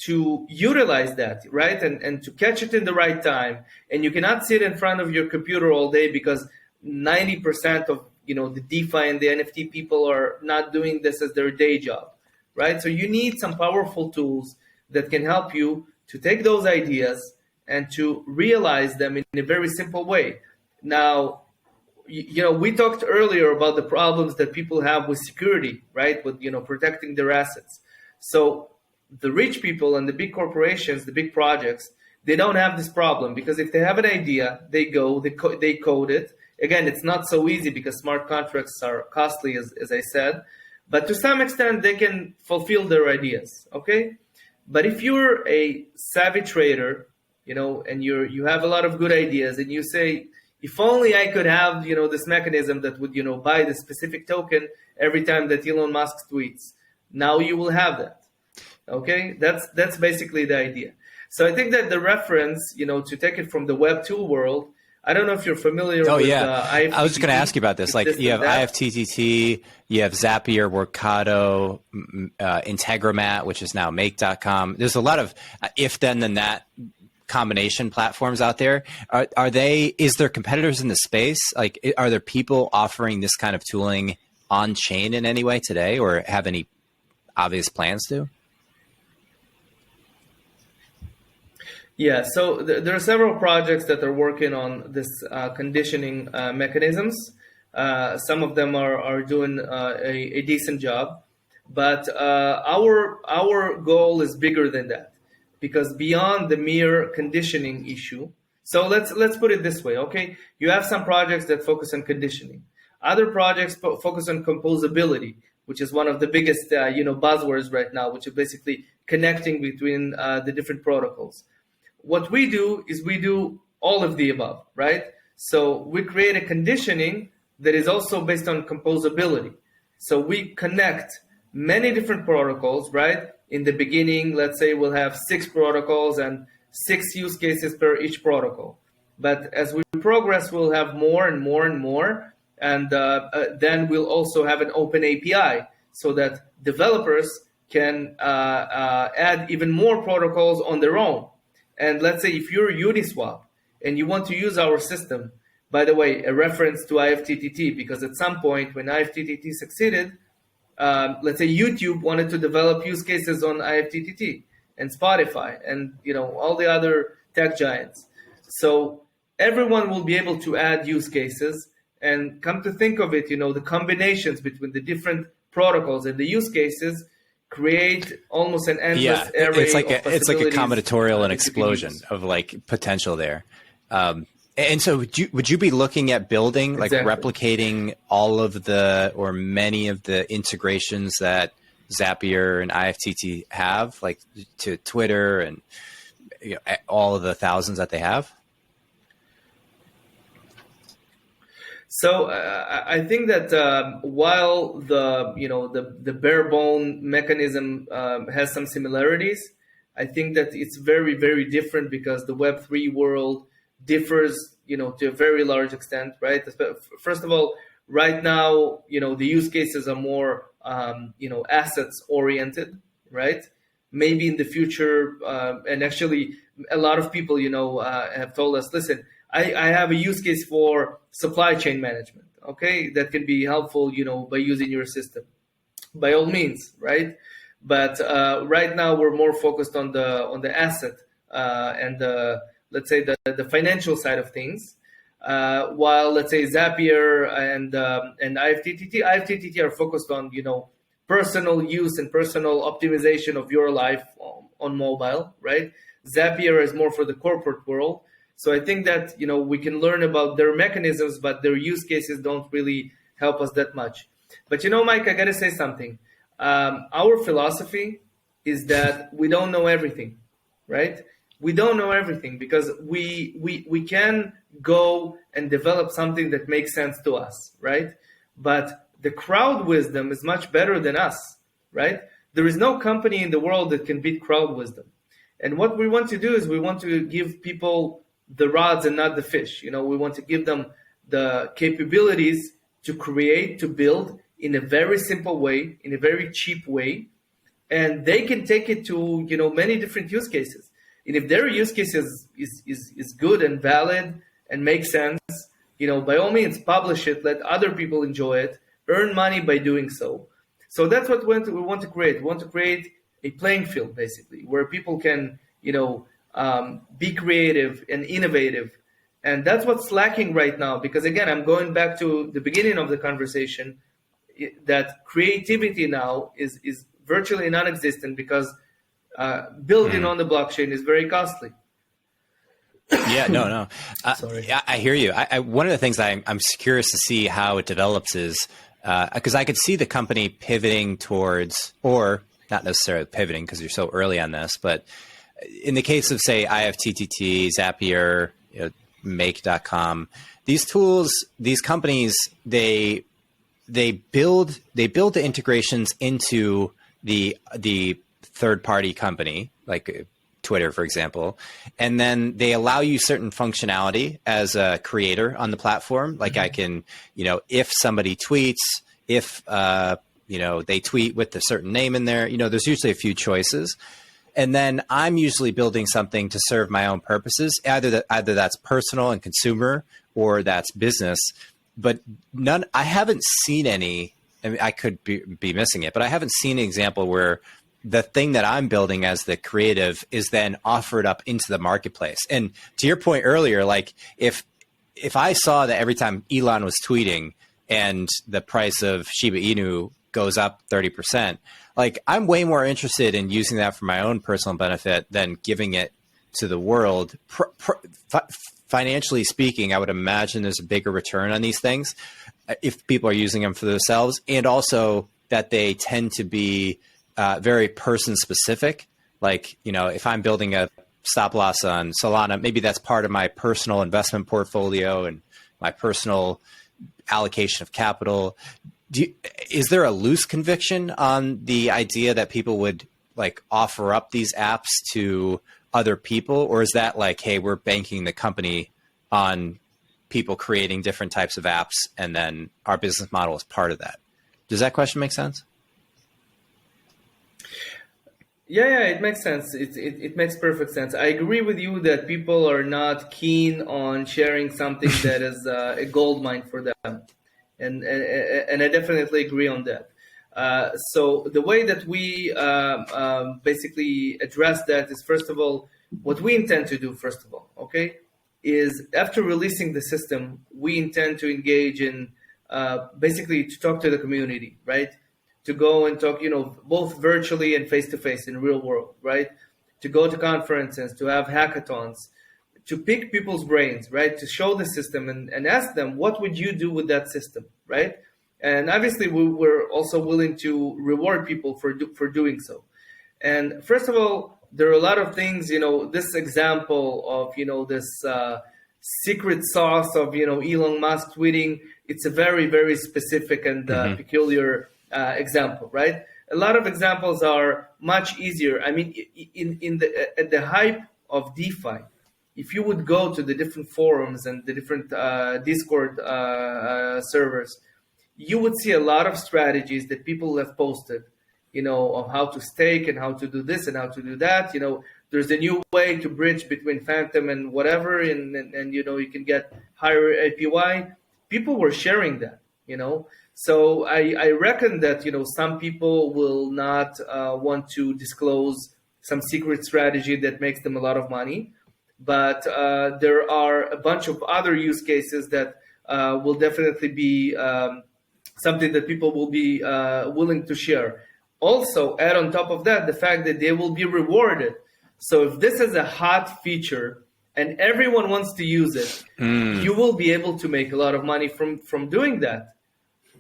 to utilize that, right? And to catch it in the right time. And you cannot sit in front of your computer all day because 90% of, the DeFi and the NFT people are not doing this as their day job, right? So you need some powerful tools that can help you to take those ideas and to realize them in a very simple way. Now, we talked earlier about the problems that people have with security, right? With, protecting their assets. So the rich people and the big corporations, the big projects, they don't have this problem because if they have an idea, they code it. Again, it's not so easy because smart contracts are costly, as I said, but to some extent they can fulfill their ideas. Okay, but if you're a savvy trader, and you have a lot of good ideas, and you say, if only I could have this mechanism that would buy the specific token every time that Elon Musk tweets, now you will have that. Okay, that's basically the idea. So I think that the reference, to take it from the Web 2 world, I don't know if you're familiar with IFTTT. I was just going to ask you about this. Like you have IFTTT, you have Zapier, Workato, Integromat, which is now Make.com. There's a lot of if then that combination platforms out there. Is there competitors in the space? Like, are there people offering this kind of tooling on chain in any way today, or have any obvious plans to? Yeah, so there are several projects that are working on this conditioning mechanisms. Some of them are doing a decent job, but our goal is bigger than that, because beyond the mere conditioning issue. So let's put it this way, okay? You have some projects that focus on conditioning. Other projects focus on composability, which is one of the biggest buzzwords right now, which is basically connecting between the different protocols. What we do is we do all of the above, right? So we create a conditioning that is also based on composability. So we connect many different protocols, right? In the beginning, let's say we'll have 6 protocols and 6 use cases per each protocol. But as we progress, we'll have more and more and more. And then we'll also have an open API so that developers can add even more protocols on their own. And let's say if you're Uniswap and you want to use our system, by the way, a reference to IFTTT, because at some point when IFTTT succeeded, let's say YouTube wanted to develop use cases on IFTTT and Spotify and all the other tech giants. So everyone will be able to add use cases, and come to think of it, the combinations between the different protocols and the use cases create almost an endless array it's like of it's like a combinatorial and that you can explosion use. of like potential there. And so would you be looking at building, like Exactly. replicating all of the or many of the integrations that Zapier and IFTT have, like to Twitter and all of the thousands that they have? So I think that while the bare bone mechanism has some similarities, I think that it's very, very different because the Web3 world differs, to a very large extent, right? First of all, right now, the use cases are more, assets oriented, right? Maybe in the future, and actually a lot of people, have told us, listen, I have a use case for supply chain management, okay? That can be helpful, by using your system. By all means, right? But right now we're more focused on the asset and let's say the financial side of things. While let's say Zapier and IFTTT are focused on personal use and personal optimization of your life on mobile, right? Zapier is more for the corporate world. So I think that we can learn about their mechanisms, but their use cases don't really help us that much. But Mike, I gotta say something. Our philosophy is that we don't know everything, right? We don't know everything because we can go and develop something that makes sense to us, right? But the crowd wisdom is much better than us, right? There is no company in the world that can beat crowd wisdom. And what we want to do is we want to give people the rods and not the fish. We want to give them the capabilities to create, to build in a very simple way, in a very cheap way, and they can take it to many different use cases. And if their use case is good and valid and makes sense, by all means publish it, let other people enjoy it, earn money by doing so. So that's what we want to create. We want to create a playing field basically where people can be creative and innovative. And that's what's lacking right now, because again, I'm going back to the beginning of the conversation, that creativity now is virtually non-existent because building on the blockchain is very costly. Yeah, no. Sorry. I hear you. One of the things I'm curious to see how it develops is because I could see the company pivoting towards, or not necessarily pivoting because you're so early on this, but in the case of, say, IFTTT, Zapier, Make.com, these tools, these companies, they build the integrations into the third-party company, like Twitter, for example, and then they allow you certain functionality as a creator on the platform. Like I can, if somebody tweets, if they tweet with a certain name in there, there's usually a few choices. And then I'm usually building something to serve my own purposes. Either that's personal and consumer, or that's business. But I haven't seen any. I mean, I could be missing it, but I haven't seen an example where the thing that I'm building as the creative is then offered up into the marketplace. And to your point earlier, like if I saw that every time Elon was tweeting and the price of Shiba Inu goes up 30%, like I'm way more interested in using that for my own personal benefit than giving it to the world. Financially speaking, I would imagine there's a bigger return on these things if people are using them for themselves. And also that they tend to be very person specific. Like, you know, if I'm building a stop loss on Solana, maybe that's part of my personal investment portfolio and my personal allocation of capital. Is there a loose conviction on the idea that people would like offer up these apps to other people? Or is that like, hey, we're banking the company on people creating different types of apps and then our business model is part of that? Does that question make sense? Yeah, it makes sense. It makes perfect sense. I agree with you that people are not keen on sharing something that is a gold mine for them, and I definitely agree on that. So the way that we basically address that is, first of all, what we intend to do. First of all, okay, is after releasing the system, we intend to engage in basically to talk to the community, right? To go and talk, you know, both virtually and face-to-face in real world, right? To go to conferences, to have hackathons, to pick people's brains, right? To show the system and ask them, what would you do with that system, right? And obviously, we're also willing to reward people for doing so. And first of all, there are a lot of things, you know, this example of, you know, this secret sauce of, you know, Elon Musk tweeting, it's a very, very specific and peculiar example, right? A lot of examples are much easier. I mean, at the hype of DeFi, if you would go to the different forums and the different Discord servers, you would see a lot of strategies that people have posted, you know, of how to stake and how to do this and how to do that. You know, there's a new way to bridge between Phantom and whatever, and you know, you can get higher APY. People were sharing that, you know. So I reckon that, you know, some people will not want to disclose some secret strategy that makes them a lot of money. But there are a bunch of other use cases that will definitely be something that people will be willing to share. Also, add on top of that, the fact that they will be rewarded. So if this is a hot feature and everyone wants to use it, you will be able to make a lot of money from doing that.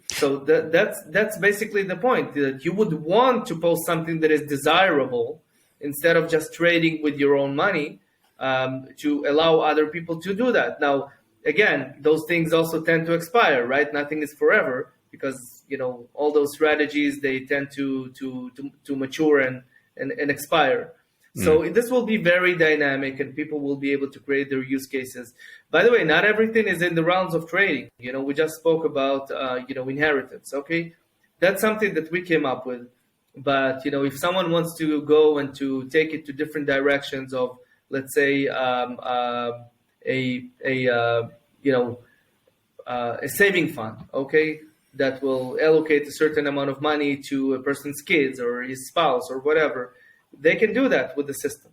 So that's basically the point, that you would want to post something that is desirable instead of just trading with your own money, to allow other people to do that. Now, again, those things also tend to expire, right? Nothing is forever, because, you know, all those strategies, they tend to mature and expire. So this will be very dynamic and people will be able to create their use cases. By the way, not everything is in the realms of trading. You know, we just spoke about, you know, inheritance, okay? That's something that we came up with. But, you know, if someone wants to go and to take it to different directions of, let's say, a saving fund, okay, that will allocate a certain amount of money to a person's kids or his spouse or whatever, they can do that with the system.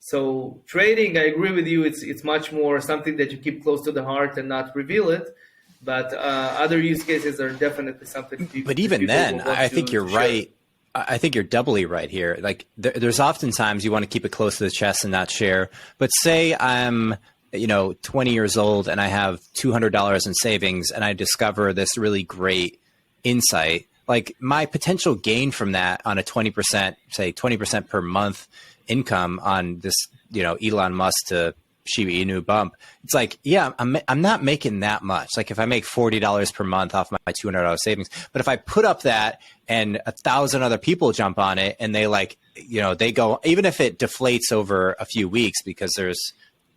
So trading, I agree with you, it's much more something that you keep close to the heart and not reveal it. But other use cases are definitely something. But even then, I think you're right. I think you're doubly right here. Like there's oftentimes you want to keep it close to the chest and not share. But say I'm, you know, 20 years old and I have $200 in savings and I discover this really great insight. Like my potential gain from that on a 20%, say 20% per month income on this, you know, Elon Musk to Shiba Inu bump. It's like, yeah, I'm not making that much. Like if I make $40 per month off my $200 savings, but if I put up that and 1,000 other people jump on it and they like, you know, they go, even if it deflates over a few weeks because there's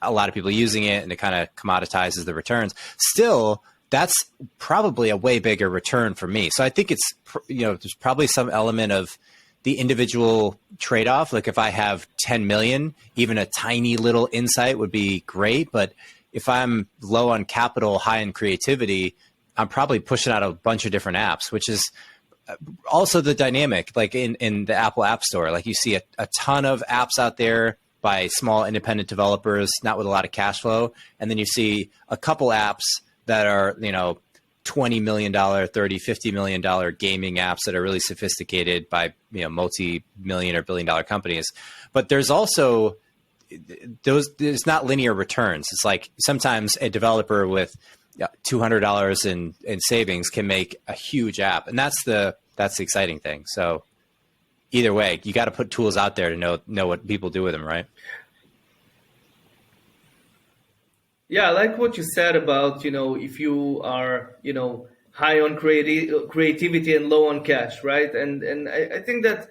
a lot of people using it and it kind of commoditizes the returns, still, that's probably a way bigger return for me. So I think it's, you know, there's probably some element of the individual trade-off. Like if I have 10 million, even a tiny little insight would be great. But if I'm low on capital, high in creativity, I'm probably pushing out a bunch of different apps, which is also the dynamic, like in the Apple App Store. Like you see a ton of apps out there by small independent developers, not with a lot of cash flow. And then you see a couple apps that are, you know, $20 million, $30, $50 million gaming apps that are really sophisticated by, you know, multi-million or billion-dollar companies. But there's also there's not linear returns. It's like sometimes a developer with $200 in savings can make a huge app. And that's the That's the exciting thing. So either way, you got to put tools out there to know what people do with them, right? Yeah, I like what you said about, if you are, high on creativity and low on cash, right? And I think that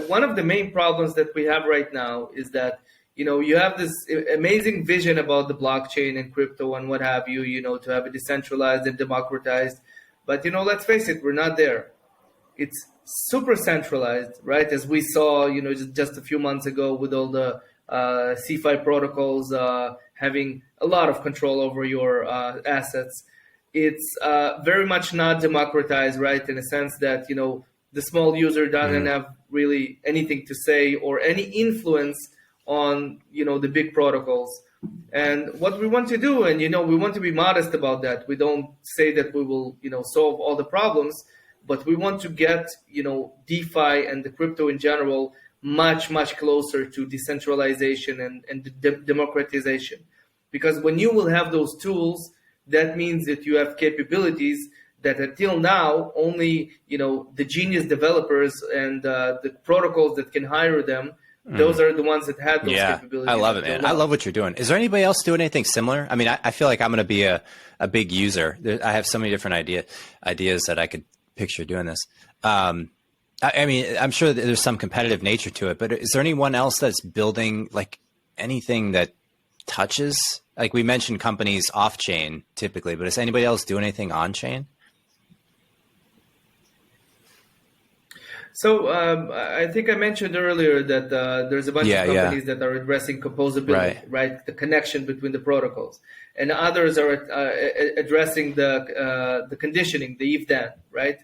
one of the main problems that we have right now is that, you have this amazing vision about the blockchain and crypto and what have you, to have it decentralized and democratized. But, let's face it, we're not there. It's super centralized, right? As we saw, just a few months ago with all the CeFi protocols having a lot of control over your assets. It's very much not democratized, right? In a sense that, the small user doesn't have really anything to say or any influence on, the big protocols. And what we want to do, and, we want to be modest about that. We don't say that we will, solve all the problems, but we want to get, DeFi and the crypto in general much, much closer to decentralization and democratization. Because when you will have those tools, that means that you have capabilities that until now only, the genius developers and the protocols that can hire them, those are the ones that had those capabilities. I love it, man. I love what you're doing. Is there anybody else doing anything similar? I mean, I feel like I'm going to be a big user. I have so many different ideas that I could picture doing this. I mean, I'm sure that there's some competitive nature to it, but is there anyone else that's building like anything that touches? Like we mentioned companies off chain typically, but is anybody else doing anything on chain? So I think I mentioned earlier that there's a bunch of companies that are addressing composability, right? The connection between the protocols, and others are addressing the conditioning, the if-then, right?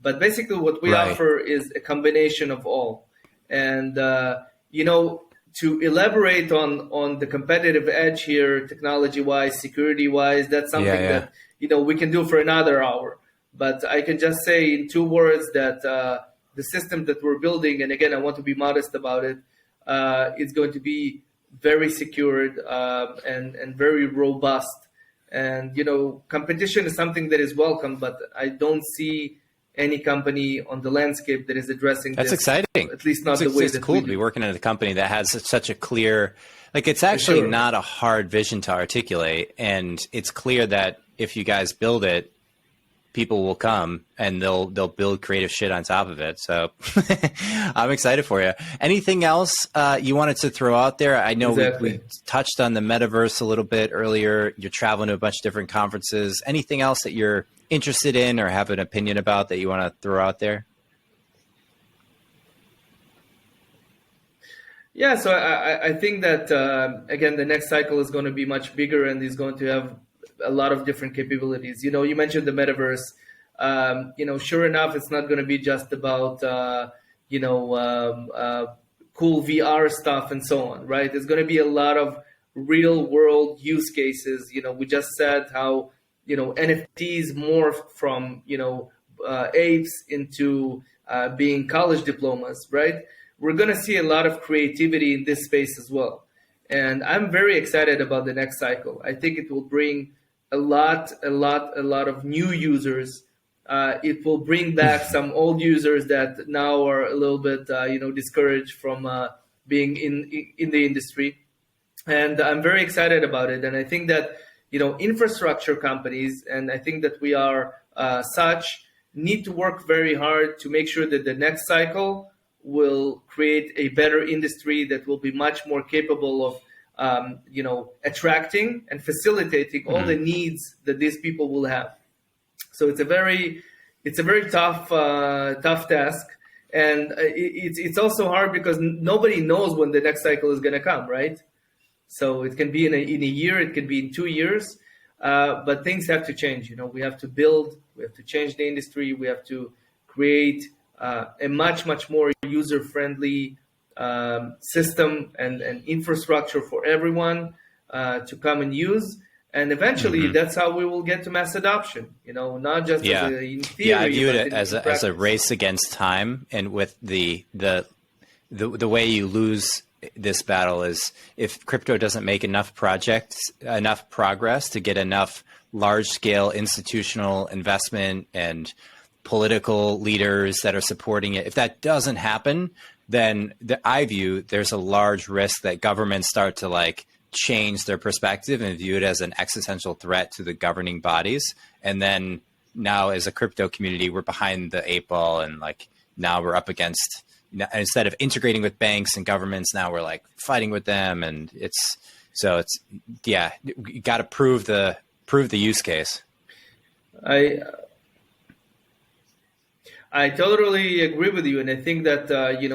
But basically, what we offer is a combination of all, and to elaborate on the competitive edge here, technology-wise, security-wise, that's something that we can do for another hour. But I can just say in 2 words that the system that we're building, and again, I want to be modest about it, is going to be very secured and very robust. And competition is something that is welcome, but I don't see any company on the landscape that is addressing That's this. exciting. At least not the way it's that cool we to do. be working at a company that has such a clear, like it's actually not a hard vision to articulate. And it's clear that if you guys build it, people will come and they'll build creative shit on top of it. So I'm excited for you. Anything else you wanted to throw out there? I know we touched on the metaverse a little bit earlier. You're traveling to a bunch of different conferences. Anything else that you're interested in or have an opinion about that you want to throw out there? Yeah, so I think that, again, the next cycle is going to be much bigger and is going to have a lot of different capabilities. You mentioned the metaverse. Sure enough, it's not going to be just about, cool VR stuff and so on, right? There's going to be a lot of real world use cases. We just said how, NFTs morphed from, apes into being college diplomas, right? We're going to see a lot of creativity in this space as well. And I'm very excited about the next cycle. I think it will bring a lot of new users. It will bring back some old users that now are a little bit, discouraged from being in the industry. And I'm very excited about it. And I think that, infrastructure companies, and I think that we are such, need to work very hard to make sure that the next cycle will create a better industry that will be much more capable of attracting and facilitating all the needs that these people will have. So it's a very tough task, and it's also hard because nobody knows when the next cycle is going to come, right? So it can be in a year, it can be in 2 years, but things have to change. We have to build, we have to change the industry, we have to create a much more user-friendly system and infrastructure for everyone to come and use. And eventually, that's how we will get to mass adoption, not just in theory. Yeah, I view it as a race against time. And with the way you lose this battle is if crypto doesn't make enough progress to get enough large-scale institutional investment and political leaders that are supporting it. If that doesn't happen, then I view there's a large risk that governments start to like change their perspective and view it as an existential threat to the governing bodies. And then now as a crypto community, we're behind the 8 ball, and like now we're up against, instead of integrating with banks and governments, now we're like fighting with them. And you got to prove the use case. I totally agree with you, and I think that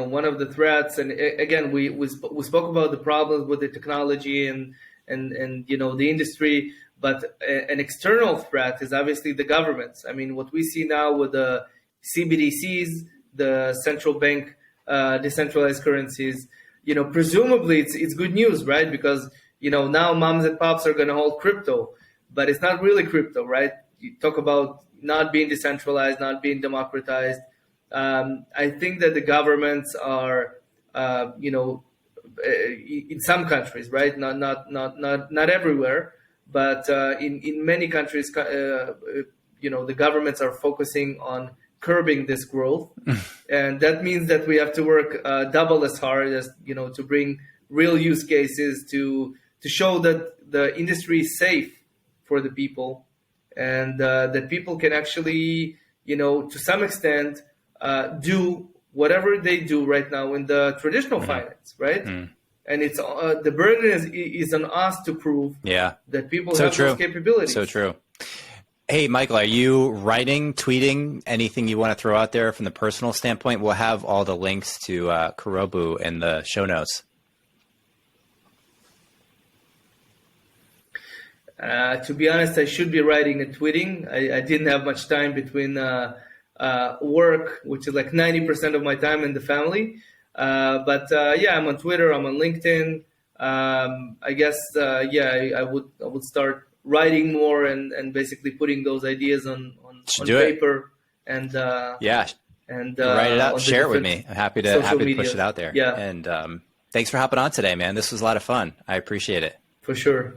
one of the threats, and again, we spoke about the problems with the technology and the industry, but an external threat is obviously the governments. I mean, what we see now with the CBDCs, the central bank decentralized currencies, presumably it's good news, right? Because now moms and pops are going to hold crypto, but it's not really crypto, right? You talk about not being decentralized, not being democratized. I think that the governments are, in some countries, right? Not everywhere, but in many countries, the governments are focusing on curbing this growth, and that means that we have to work double as hard as to bring real use cases to show that the industry is safe for the people. And that people can actually, to some extent, do whatever they do right now in the traditional finance, right? And it's the burden is on us to prove that people have those capabilities. So true. Hey, Michael, are you writing, tweeting, anything you want to throw out there from the personal standpoint? We'll have all the links to Kurobu in the show notes. To be honest, I should be writing and tweeting. I didn't have much time between work, which is like 90% of my time, and the family. But I'm on Twitter. I'm on LinkedIn. I guess I would start writing more and basically putting those ideas on paper and write it out. Share it with me. I'm happy to push it out there. Yeah. And thanks for hopping on today, man. This was a lot of fun. I appreciate it. For sure.